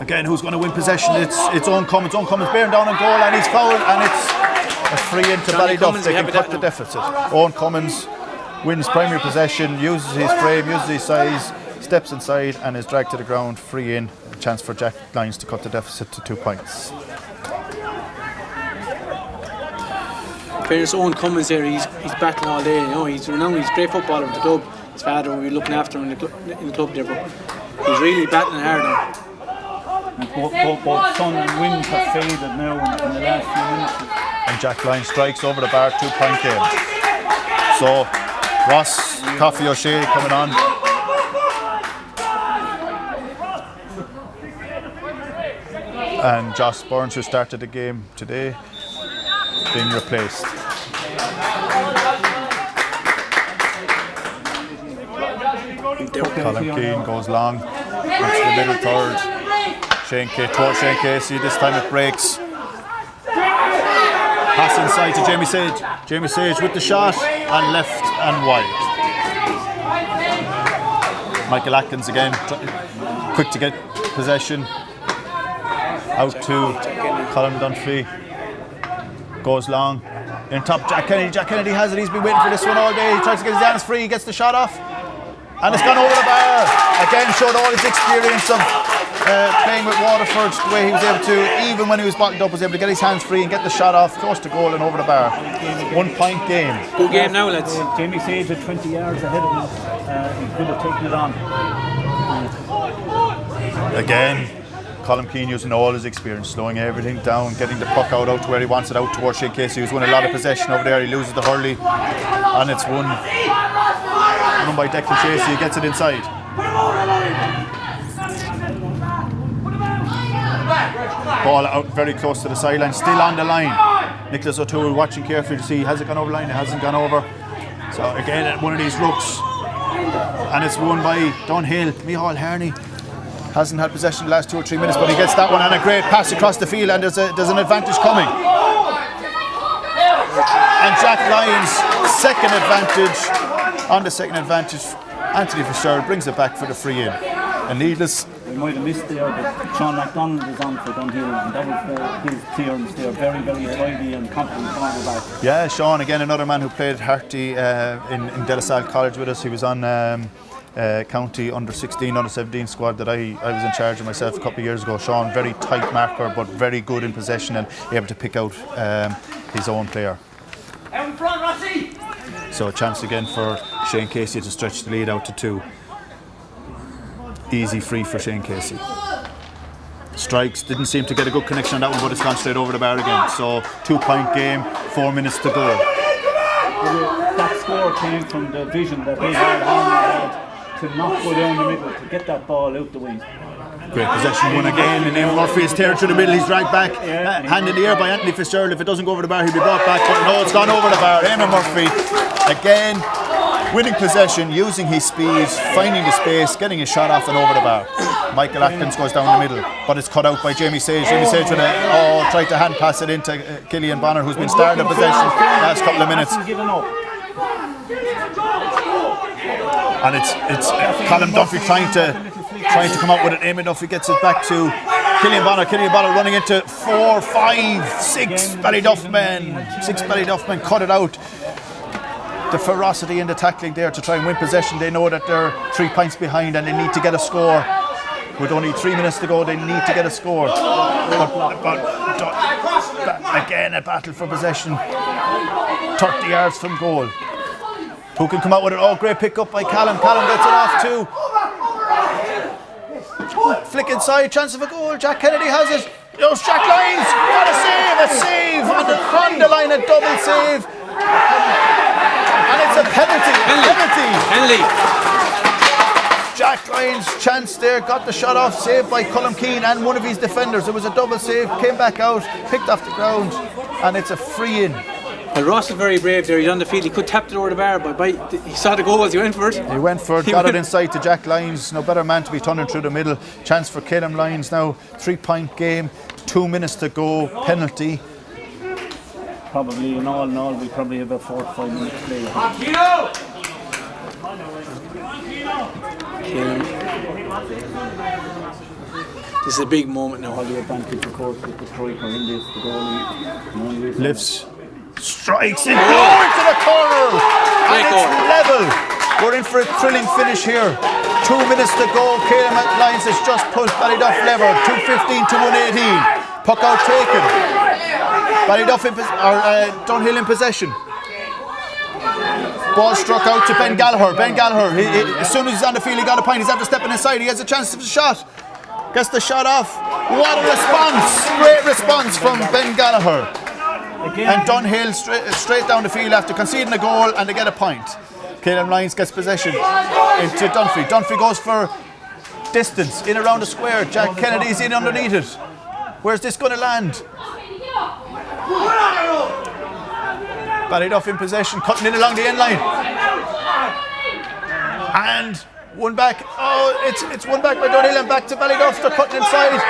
Again, who's going to win possession? It's Owen Cummins. Owen Cummins bearing down on goal, and he's fouled, and it's a free into Ballyduff. They can cut the deficit. Owen Cummins wins primary possession, uses his frame, uses his size, steps inside, and is dragged to the ground. Free in. A chance for Jack Lyons to cut the deficit to 2 points. Fairness, Owen Cummins there, he's battling all day. He's renowned, he's a great footballer of the club. His father will be looking after him in the club there, but he's really battling hard now. Both sun and wind have faded now in the last few minutes. And Jack Lyons strikes over the bar, 2 point game. So Ross Coffey O'Shea coming on. And Josh Burns, who started the game today, being replaced. Colin Keane goes long into the middle third. Towards Shane Casey, this time it breaks. Pass inside to Jamie Sage. Jamie Sage with the shot and left and wide. Michael Atkins again, quick to get possession. Out to Colin Dunphy. Goes long. In top, Jack Kennedy. Jack Kennedy has it. He's been waiting for this one all day. He tries to get his hands free. He gets the shot off. And it's gone over the bar. Again, showed all his experience of playing with Waterford, the way he was able to, even when he was bottled up, was able to get his hands free and get the shot off, close to goal and over the bar. 1 point game. Good game now, lads. Jamie Sage at 20 yards ahead of him. He could have taken it on. Again, Colin Keane using all his experience, slowing everything down, getting the puck out to where he wants it, out towards Shane Casey, who's won a lot of possession over there. He loses the hurley, and it's won by Declan Chasey. He gets it inside. Ball out very close to the sideline, still on the line. Nicholas O'Toole watching carefully to see, has it gone over the line? It hasn't gone over. So again, at one of these rooks, and it's won by Dunhill. Micheál Harney hasn't had possession the last 2 or 3 minutes, but he gets that one, and a great pass across the field, and there's an advantage coming. And Jack Lyons, second advantage. On the second advantage, Anthony Fitzgerald brings it back for the free in. And needless. We might have missed there, but Sean MacDonald is on for Dunhill, and that was his clearance there. Very, very tidy and confident cornerback. Yeah, Sean, again, another man who played Harty in De La Salle College with us. He was on county under 16, under 17 squad that I was in charge of myself a couple of years ago. Sean, very tight marker, but very good in possession and able to pick out his own player. So a chance again for Shane Casey to stretch the lead out to 2. Easy free for Shane Casey. Strikes, didn't seem to get a good connection on that one, but it's gone straight over the bar again. So 2 point game, 4 minutes to go. That score came from the vision that they had to not go down the middle, to get that ball out the wing. Great possession one again, and then Murphy is tearing through the middle. He's dragged back, hand in the air by Anthony Fitzgerald. If it doesn't go over the bar, he'll be brought back, but no, it's gone over the bar. Eamon Murphy again winning possession, using his speed, finding the space, getting his shot off and over the bar. Michael Atkins goes down the middle, but it's cut out by Jamie Sage. Jamie Sage tried to hand pass it into Killian Bonner, who's been starting the possession last couple of minutes. And it's Colin Duffy trying to come up with it. Eamon Duffy gets it back to Killian Bonner. Killian Bonner running into 4, 5, 6 Ballyduff men. 6 Ballyduff men cut it out. The ferocity in the tackling there to try and win possession. They know that they're 3 points behind and they need to get a score. With only 3 minutes to go, they need to get a score. But again, a battle for possession. 30 yards from goal. Who can come out with it? Oh, great pick up by Callum. Callum gets it off too. Flick inside, chance of a goal. Jack Kennedy has it. Yours, Jack Lyons. What a save! On the line, a double save. And it's a penalty. Penalty. Jack Lyons' chance there, got the shot off, saved by Colin Keane and one of his defenders. It was a double save, came back out, picked off the ground, and it's a free in. Well, Ross was very brave there. He's on the field. He could tap it over the bar, but he saw the goals. He went for it. Got it inside to Jack Lyons. No better man to be turning through the middle. Chance for Caleb Lyons now. 3 point game. 2 minutes to go. Penalty. Probably in all, we probably have about 4 or 5 minutes to play. This is a big moment now. All the advantage, of course, with the striker in this. The goalie lifts. Strikes it, goal into the corner, and it's level. We're in for a thrilling finish here. 2 minutes to go. Caleb Lyons has just put Ballyduff level, 2:15 to 1:18. Puck out taken. Ballyduff Dunhill in possession. Ball struck out to Ben Gallagher. Ben Gallagher, as soon as he's on the field, he got a point. He's after stepping inside. He has a chance of the shot. Gets the shot off. What a response! Great response from Ben Gallagher. And Dunhill straight down the field after conceding a goal, and they get a point. Caleb Lyons gets possession into Dunphy. Dunphy goes for distance in around the square. Jack Kennedy's in underneath it. Where's this going to land? Ballyduff in possession, cutting in along the end line. And One back. Oh, it's one back by Dunhill and back to Ballyduff. They're cutting inside.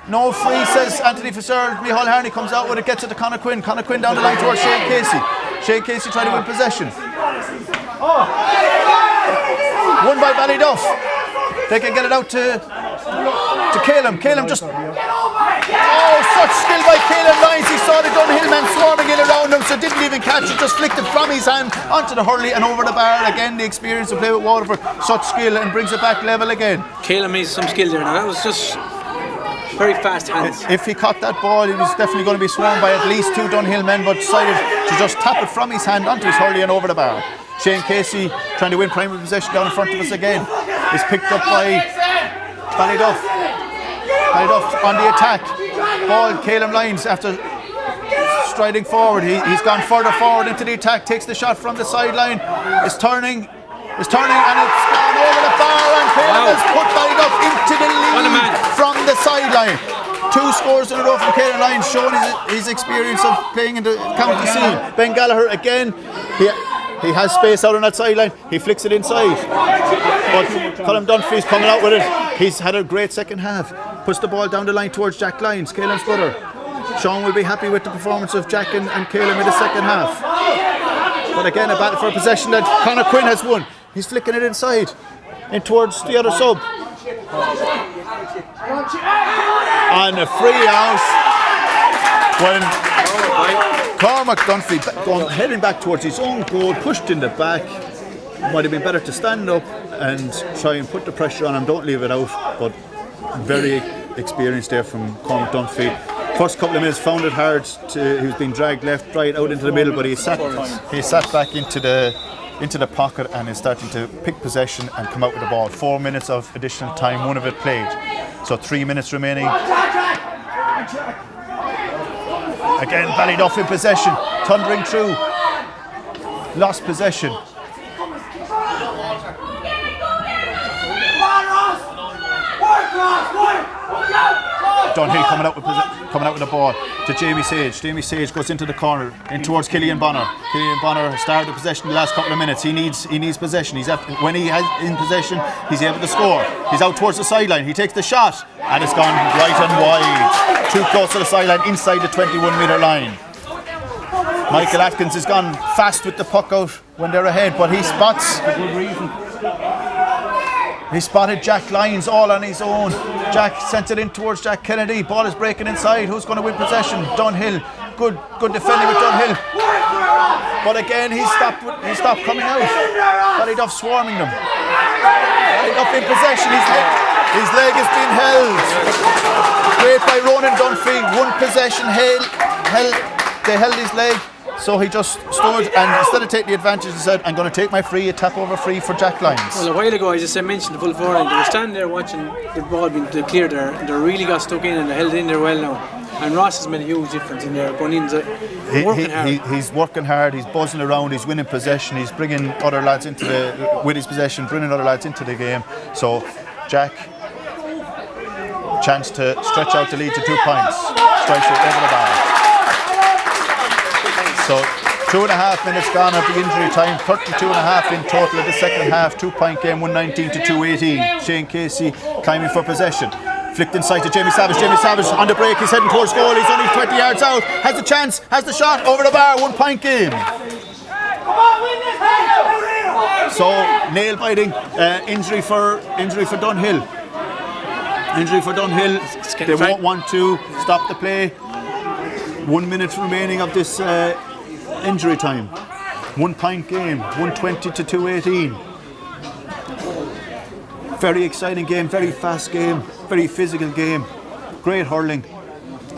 No free, says Anthony Fitzgerald. Micheál Harney comes out with it, gets it to Conor Quinn. Conor Quinn down the line towards Shane Casey. Shane Casey trying to win possession. Won by Ballyduff. They can get it out to Calum. Calum just... Oh, such skill by Calum Lyons. He saw the Dunhill man swarming in around him, so didn't even catch it. Just flicked it from his hand onto the hurley and over the bar. Again, the experience to play with Waterford. Such skill, and brings it back level again. Calum needs some skill there now. That was just very fast hands. If he caught that ball, he was definitely going to be swarmed by at least 2 Dunhill men, but decided to just tap it from his hand onto his hurley and over the bar. Shane Casey trying to win primary possession down in front of us again. Is picked up by Ballyduff. Ballyduff on the attack. Ball, Calum Lyons after striding forward. He's gone further forward into the attack, takes the shot from the sideline. Is turning, and it's gone over the bar, and Calum has put Ballyduff into the lead from the sideline. 2 scores in a row from Calum Lyons, showing his experience of playing in the county scene. Ben Gallagher again. He has space out on that sideline. He flicks it inside. But Colm Dunphy's coming out with it. He's had a great second half. Puts the ball down the line towards Jack Lyons, Calum's brother. Sean will be happy with the performance of Jack and Calum in the second half. But again, a battle for possession that Conor Quinn has won. He's flicking it inside in towards the other sub. And a free out when Cormac Dunphy heading back towards his own goal, pushed in the back. Might have been better to stand up and try and put the pressure on him, don't leave it out, but very experienced there from Cormac Dunphy. First couple of minutes found it hard to, he was being dragged left, right, out into the middle, but he sat back into the pocket and is starting to pick possession and come out with the ball. 4 minutes of additional time, one of it played. So 3 minutes remaining. Again, Ballyduff in possession, thundering through. Lost possession. Dunhill coming out with the ball to Jamie Sage. Jamie Sage goes into the corner, in towards Killian Bonner. Killian Bonner started the possession the last couple of minutes. He needs possession. When he has in possession, he's able to score. He's out towards the sideline. He takes the shot, and it's gone right and wide. Too close to the sideline, inside the 21-metre line. Michael Atkins has gone fast with the puck out when they're ahead, but he spots. He spotted Jack Lyons all on his own. Jack sent it in towards Jack Kennedy. Ball is breaking inside. Who's going to win possession? Dunhill. Good defending with Dunhill. But again, he stopped coming out. Ballyduff swarming them. Ballyduff in possession. His leg has been held. Great by Ronan Dunphy. One possession they held his leg. So he just stood, and instead of taking the advantage, he said, I'm going to take my free, a tap over free for Jack Lyons. Well, a while ago, I just mentioned the full forward. They were standing there watching the ball being cleared there, and they really got stuck in and they held it in there well now. And Ross has made a huge difference in there. Bunyan's working hard. He's working hard, he's buzzing around, he's winning possession, he's bringing other lads with his possession, bringing other lads into the game. So, Jack, chance to stretch out the lead to 2 points. Strikes it over the bar. So 2.5 minutes gone of the injury time, 32.5 in total of the second half. 2-point game, 119 to 218. Shane Casey climbing for possession. Flicked inside to Jamie Savage. Jamie Savage on the break, he's heading towards goal. He's only 20 yards out. Has the chance, has the shot over the bar. 1-point game. So nail biting injury for Dunhill. Injury for Dunhill. They won't want to stop the play. 1 minute remaining of this injury time. 1-point game, 120 to 218. Very exciting game, very fast game, very physical game. Great hurling.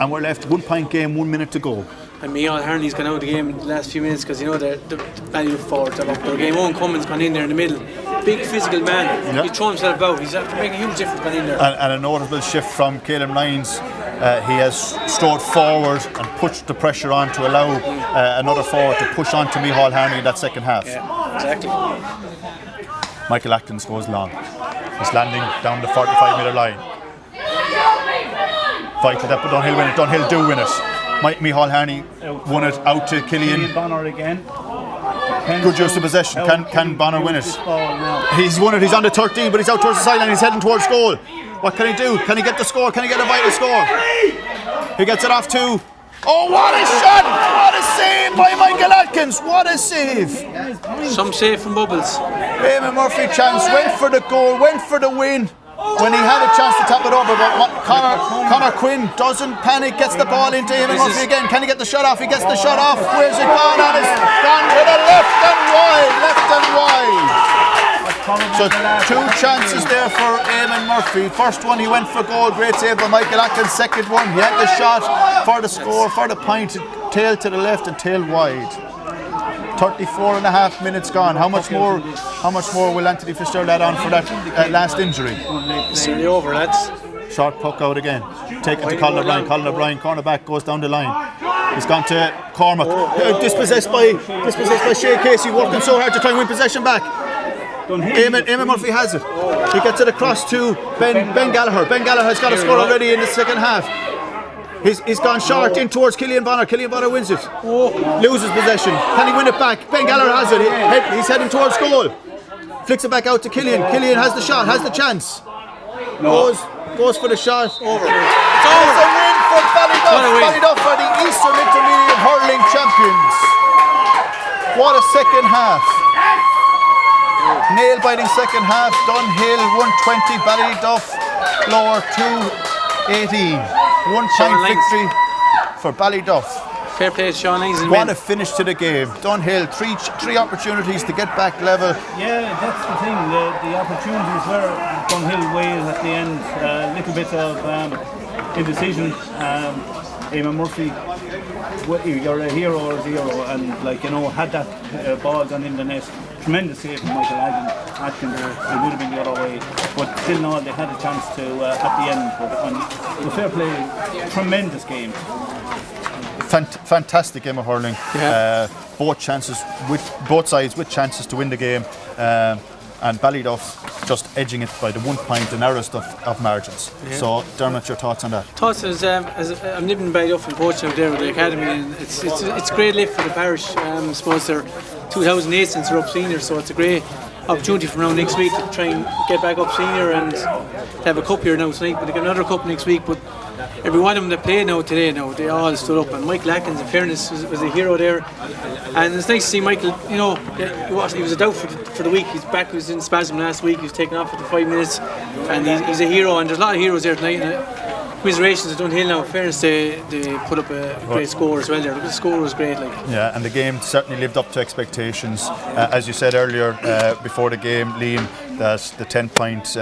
And we're left 1-point game, 1 minute to go. And Micheál Harney's gone out of the game in the last few minutes because you know the Ballyduff forwards are up their game. Owen Cummins gone in there in the middle. Big physical man. Yep. He's thrown himself out. He's after making a huge difference gone in there. And a notable shift from Calum Lyons. He has strode forward and pushed the pressure on to allow another forward to push on to Micheál Harney in that second half. Yeah, exactly. Michael Atkins goes long. He's landing down the 45-metre line. Vital that, but Dunhill win it. Dunhill do win it. Micheál Harney won it out to Killian Bonner again. Good use of possession. Can Bonner win it? He's won it. He's on the 13, but he's out towards the sideline. He's heading towards goal. What can he do? Can he get the score? Can he get a vital score? He gets it off to... Oh, what a shot! What a save by Michael Atkins! What a save! Some save from Bubbles. Eamon Murphy chance, went for the goal, went for the win. When he had a chance to tap it over, but Conor Quinn doesn't panic, gets the ball into Eamon Murphy again. Can he get the shot off? He gets the shot off. Where's it gone? And it's gone with a left and wide. So 2 chances there for Eamon Murphy. First one he went for goal, great save by Michael Atkins. Second one he had the shot for the score, for the point, tail to the left and tail wide. 34.5 minutes gone. How much more will Anthony Fitzgerald add on for that last injury? It's nearly over, lads. Short puck out again. Taken to Colin O'Brien. Colin O'Brien, cornerback, goes down the line. He's gone to Cormac. Dispossessed by Shea Casey, working so hard to try and win possession back. Eamon Murphy has it. He gets it across to Ben Gallagher. Ben Gallagher's got a score already in the second half. He's gone short in towards Killian Bonner. Killian Bonner wins it. Loses possession. Can he win it back? Ben Gallagher has it. He's heading towards goal. Flicks it back out to Killian. Killian has the shot, has the chance. Goes for the shot. Over. It's a win for Ballyduff. Ballyduff are the Eastern Intermediate Hurling champions. What a second half. Nail-biting second half. Dunhill 120, Ballyduff Lower 218. 1 point victory for Ballyduff. Fair play to Sean Lines. What a finish to the game. Dunhill, three opportunities to get back level. Yeah, that's the thing. The opportunities were Dunhill ways at the end. A little bit of indecision. Eamon Murphy, you're a hero or zero, and had that ball gone in the net. Tremendous save from Michael Atkins. It would have been the other way, but still no, they had a chance to at the end. But fair play, tremendous game. Fantastic game of hurling. Yeah. Both sides with chances to win the game, and Ballyduff just edging it by the 1 point, the narrowest of margins. Yeah. So Dermot, your thoughts on that? Thoughts as I'm living in Ballyduff and coaching out there with the academy, and it's a great lift for the parish. I suppose they're 2008 since they're up senior, so it's a great opportunity from now next week to try and get back up senior and to have a cup here now tonight, but they get another cup next week. But every one of them that played today, they all stood up, and Michael Atkins, in fairness, was a hero there. And it's nice to see Michael. He was a doubt for the week. He's back. He was in spasm last week. He was taken off for the 5 minutes, and he's a hero. And there's a lot of heroes there tonight. And commiserations to Dunhill now. In fairness, they put up a great score as well there. The score was great. Yeah, and the game certainly lived up to expectations. As you said earlier, before the game, Liam, that the 10-point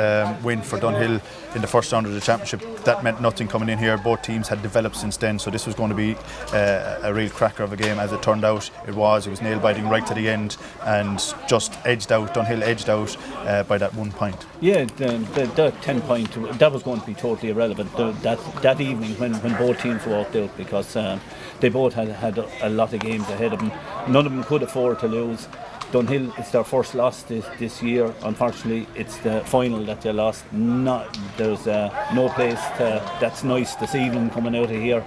win for Dunhill in the first round of the championship, that meant nothing coming in here. Both teams had developed since then, so this was going to be a real cracker of a game. As it turned out, it was nail-biting right to the end, and just Dunhill edged out by that 1 point. Yeah, the 10-point, that was going to be totally irrelevant that evening when both teams walked out, because they both had a lot of games ahead of them. None of them could afford to lose. Dunhill, it's their first loss this year. Unfortunately, it's the final that they lost. There's no place that's nice this evening coming out of here.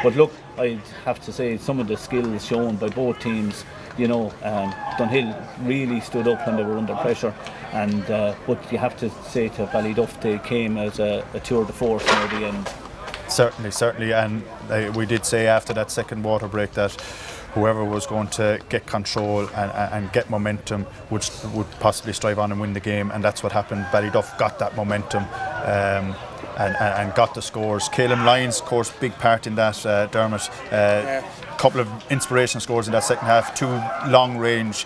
But look, I'd have to say some of the skills shown by both teams. Dunhill really stood up when they were under pressure, and but you have to say to Ballyduff, they came as a tour de force near the end. Certainly, and we did say after that second water break that whoever was going to get control and get momentum would possibly strive on and win the game, and that's what happened. Ballyduff got that momentum and got the scores. Caleb Lyons, of course, big part in that, Dermot. Couple of inspirational scores in that second half, 2 long-range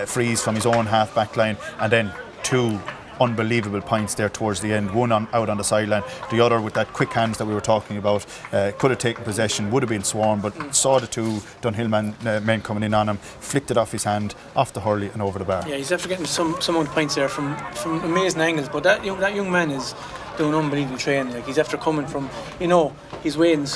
frees from his own half-back line, and then 2 unbelievable points there towards the end. One out on the sideline, the other with that quick hands that we were talking about. Could have taken possession, would have been swarmed, but saw the 2 Dunhill men coming in on him, flicked it off his hand, off the hurley and over the bar. Yeah, he's after getting some amount of points there from amazing angles, but that young man is doing unbelievable training. He's after coming from, he's waiting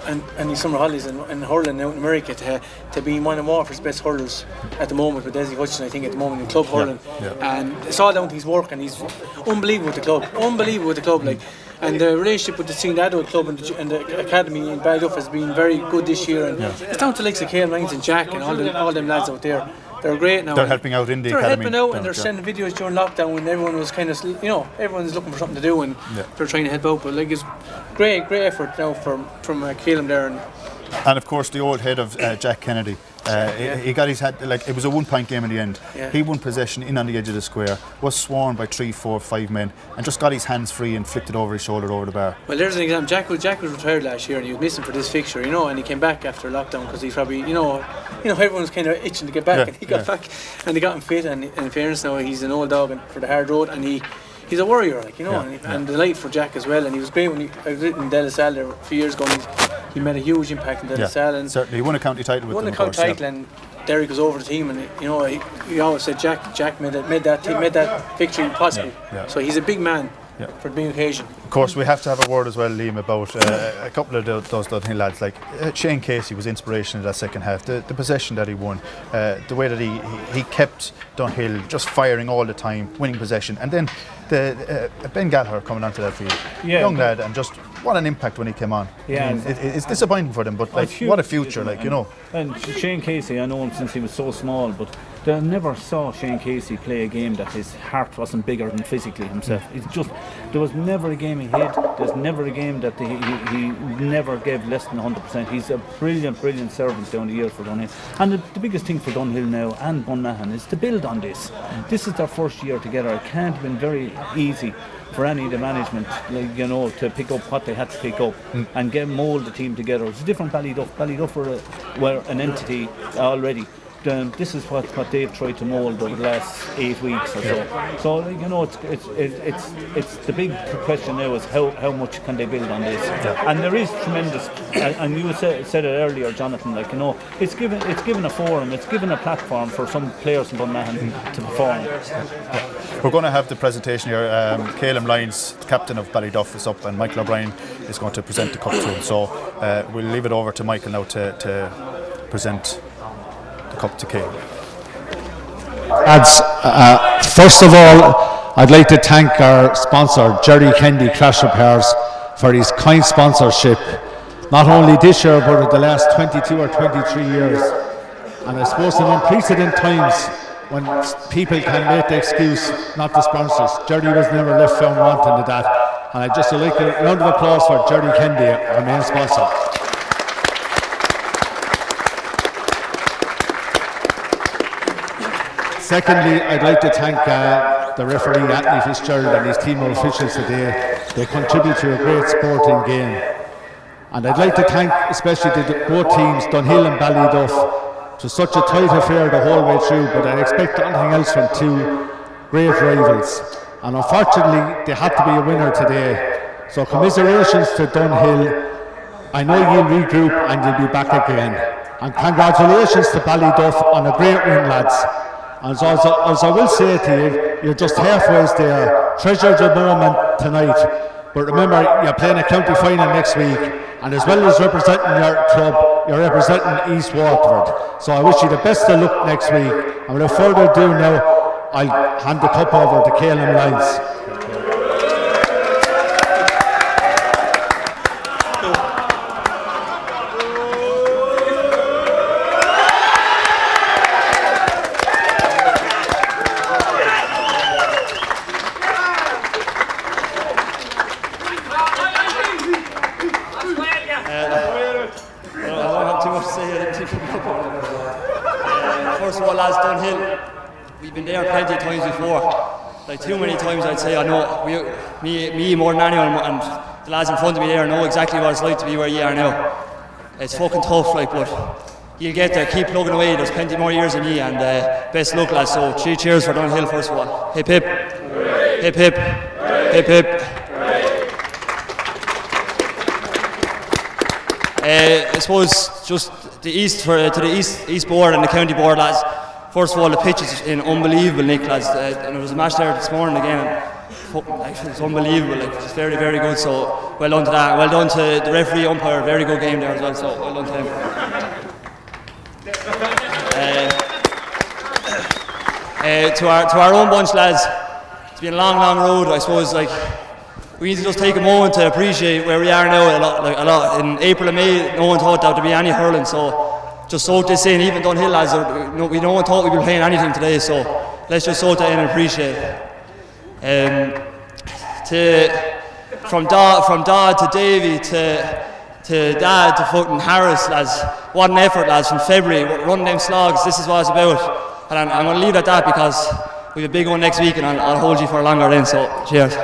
and his summer holidays and hurling out in America to be one of Waterford's best hurlers at the moment with Desi Hutchinson, I think, at the moment in club hurling. Yeah. And it's all down to his work, and he's unbelievable with the club. And the relationship with the senior adult club and the academy in Ballyduff has been very good this year, and it's down to likes of Kale Lyons and Jack and all them lads out there they're great now. They're helping out in the they're academy. Helping out, and they're sending videos during lockdown when everyone was kind of, everyone's looking for something to do, and they're trying to help out. But like, it's great effort now from Caleb there. And of course, the old head of Jack Kennedy. He got his head, like, it was a 1-point game in the end. He won possession in on the edge of the square, was swarmed by 3, 4, 5 men, and just got his hands free and flicked it over his shoulder over the bar. Well, there's an example. Jack was retired last year, and he was missing for this fixture, and he came back after lockdown because he's probably, everyone's kind of itching to get back, and he got back, and they got him fit. And in fairness, now he's an old dog for the hard road, and he's a warrior, and delight for Jack as well. And he was great when I was in De La Salle there a few years ago. He made a huge impact in De La Salle, and certainly he won a county title with them. Won a county title, and Derek was over the team, and he always said Jack made that victory possible. So he's a big man for the big occasion. Of course, we have to have a word as well, Liam, about a couple of those Dunhill lads. Like Shane Casey was inspiration in that second half. The possession that he won, the way that he kept Dunhill just firing all the time, winning possession, and then Ben Gallagher coming onto that field, young lad, and just what an impact when he came on. It's disappointing for them, but like what a future, And Shane Casey, I know him since he was so small, but they never saw Shane Casey play a game that his heart wasn't bigger than physically himself. It's just, there was never a game he hid. There's never a game that he never gave less than 100%. He's a brilliant servant down the years for Dunhill. And the biggest thing for Dunhill now and Bunmahan is to build on this. This is their first year together. It can't have been very easy for any of the management, to pick up what they had to pick up and mould the team together. It's a different Ballyduff. Ballyduff were an entity already. This is what they've tried to mould over the last 8 weeks or so. So it's the big question now is how much can they build on this? And there is tremendous. And you said it earlier, Jonathan. It's given a forum, it's given a platform for some players in Bunmahan to perform. We're going to have the presentation here. Caleb Lyons, captain of Ballyduff, is up, and Michael O'Brien is going to present the cup to him. So we'll leave it over to Michael now to present the cup to Caleb. Lads, first of all, I'd like to thank our sponsor, Gerry Kendi Crash Repairs, for his kind sponsorship, not only this year but in the last 22 or 23 years. And I suppose in unprecedented times, when people can make the excuse not to sponsor us, Gerry was never left found wanting to that. And I'd just like a round of applause for Gerry Kendi, our main sponsor. Secondly, I'd like to thank the referee Anthony Fitzgerald and his team of officials today. They contribute to a great sporting game. And I'd like to thank especially both teams, Dunhill and Ballyduff. It was such a tight affair the whole way through, but I expect anything else from two great rivals. And unfortunately, they had to be a winner today. So commiserations to Dunhill. I know you'll regroup and you'll be back again. And congratulations to Ballyduff on a great win, lads. And as I will say to you, you're just halfway there. Treasure the moment tonight. But remember, you're playing a county final next week. And as well as representing your club, you're representing East Waterford. So I wish you the best of luck next week. And without further ado now, I'll hand the cup over to Caleb Lyons. First of all, lads, Dunhill, we've been there plenty of times before. Like too many times, I'd say. I know me more than anyone, and the lads in front of me there know exactly what it's like to be where you are now. It's fucking tough, like, but you'll get there. Keep plugging away. There's plenty more years than you, and best luck, lads. So, cheers for Dunhill first of all. Hip hip, hip hip, hip hip. I suppose just the east board and the county board, lads. First of all, the pitch is unbelievable, Nick, lads. And there was a match there this morning again. And it's unbelievable. Like, it's very, very good. So well done to that. Well done to the referee, umpire. Very good game there as well. So well done to him. To our own bunch, lads. It's been a long, long road. I suppose like we need to just take a moment to appreciate where we are now. A lot. In April and May, no one thought there would be any hurling. So just soak this in. Even Dunhill lads, we no one thought we'd be playing anything today, so let's just soak that in and appreciate it. From Dodd to Davy to Dad to fucking Harris, lads, what an effort, lads, from February, running them slogs. This is what it's about, and I'm going to leave it at that because we have a big one next week, and I'll hold you for longer then. So cheers.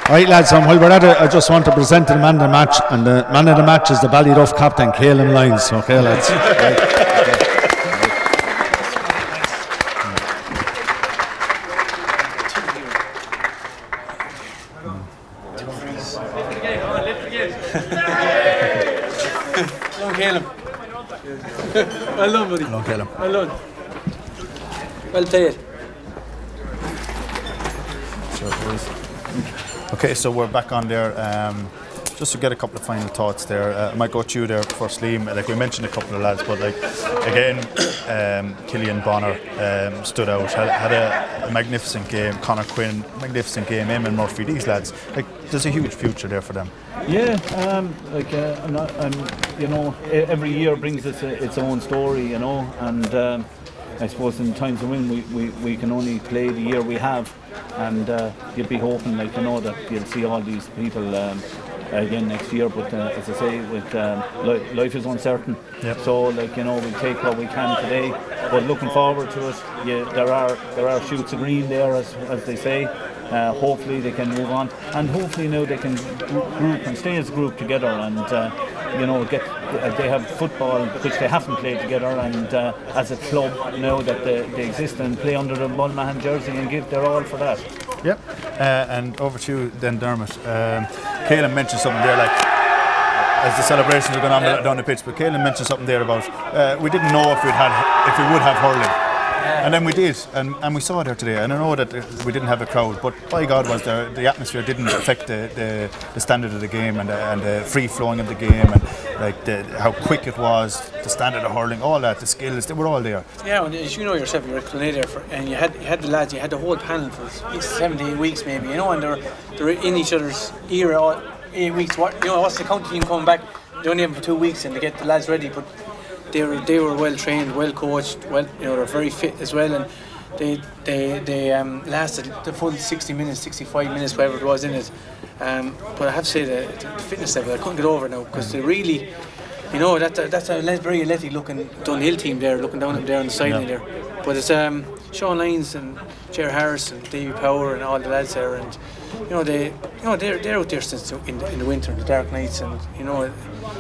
Right, lads, and while we're at it, I just want to present the man of the match, and the man of the match is the Ballyduff captain, Caelan Lyons. Okay, lads. Long Caelan. Well done, buddy. Long Caelan. Well done. Well played. Okay, so we're back on there. Just to get a couple of final thoughts there. I might go to you there first, Liam. Like we mentioned a couple of lads, but like again, Killian Bonner stood out. Had a magnificent game. Conor Quinn, magnificent game. Eamon Murphy. These lads, like there's a huge future there for them. Yeah, you know, every year brings its own story, you know, and I suppose in times of when we can only play the year we have, and you'd be hoping, like, you know, that you'll see all these people again next year. But as I say, with life is uncertain, yep. So like, you know, we take what we can today, but looking forward to it. Yeah, there are shoots of green there, as they say. Hopefully they can move on, and hopefully now they can group and stay as a group together, and you know, they have football which they haven't played together, and as a club now that they exist and play under the Mulmahan jersey and give their all for that. Yep. And over to you then, Dermot. Caelan mentioned something there, like as the celebrations are going on down the pitch, but Caelan mentioned something there about we didn't know if we would have hurling. And then we did, and we saw it there today. And I know that we didn't have a crowd, but by God, was there, the atmosphere didn't affect the standard of the game and the free flowing of the game, and like how quick it was, the standard of hurling, all that, the skills, they were all there. Yeah, and as you know yourself, you were a coordinator and you had the lads, you had the whole panel for 7 to 8 weeks maybe, you know, and they were in each other's ear all 8 weeks. What's the county team coming back? They only have them for 2 weeks and they get the lads ready, but they were well trained, well coached, well, you know, they're very fit as well, and they lasted the full 60 minutes, 65 minutes, whatever it was in it. But I have to say the fitness level, I couldn't get over now, because they really, you know, that's a very athletic looking Dunhill team there, looking down up there on the sideline there. But it's Sean Lyons and Gerry Harris and Davy Power and all the lads there, and they're out there since in the winter, the dark nights, and you know,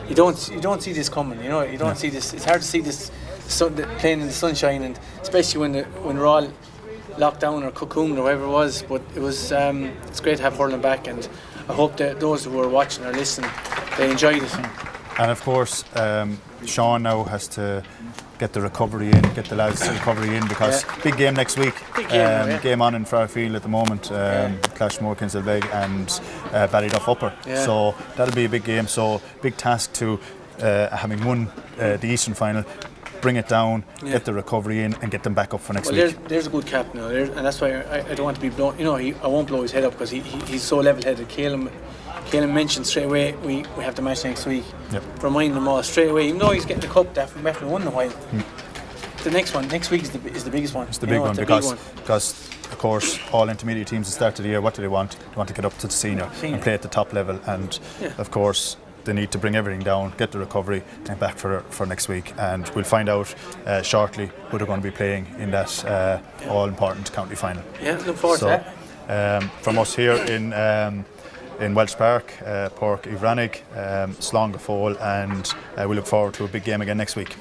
you don't see this coming. You know, you don't see this. It's hard to see this playing in the sunshine, and especially when we're all locked down or cocooned or whatever it was. But it was it's great to have hurling back, and I hope that those who are watching or listening, they enjoyed it. And of course, Sean now has to get the recovery in, get the lads' recovery in, because big game next week. Game on in Fairfield at the moment. Clash Moore, Kinselbeg and Ballyduff Upper. So that'll be a big game. So big task to having won the Eastern final, bring it down, get the recovery in, and get them back up for next week. There's a good cap now, and that's why I don't want to be blown. You know, I won't blow his head up because he's so level-headed. Caelan mentioned straight away we have the match next week. Remind them all straight away, even though he's getting the cup that we haven't won in a while. The next week is the biggest one. It's the big one because of course all intermediate teams at the start of the year, what do they want? They want to get up to the senior and play at the top level, and of course they need to bring everything down, get the recovery, and back for next week. And we'll find out shortly who they're going to be playing in that all-important county final. Yeah, look forward to that. From us here in Welsh Park, Pork Ivranig, Slán go Fóil, and we look forward to a big game again next week.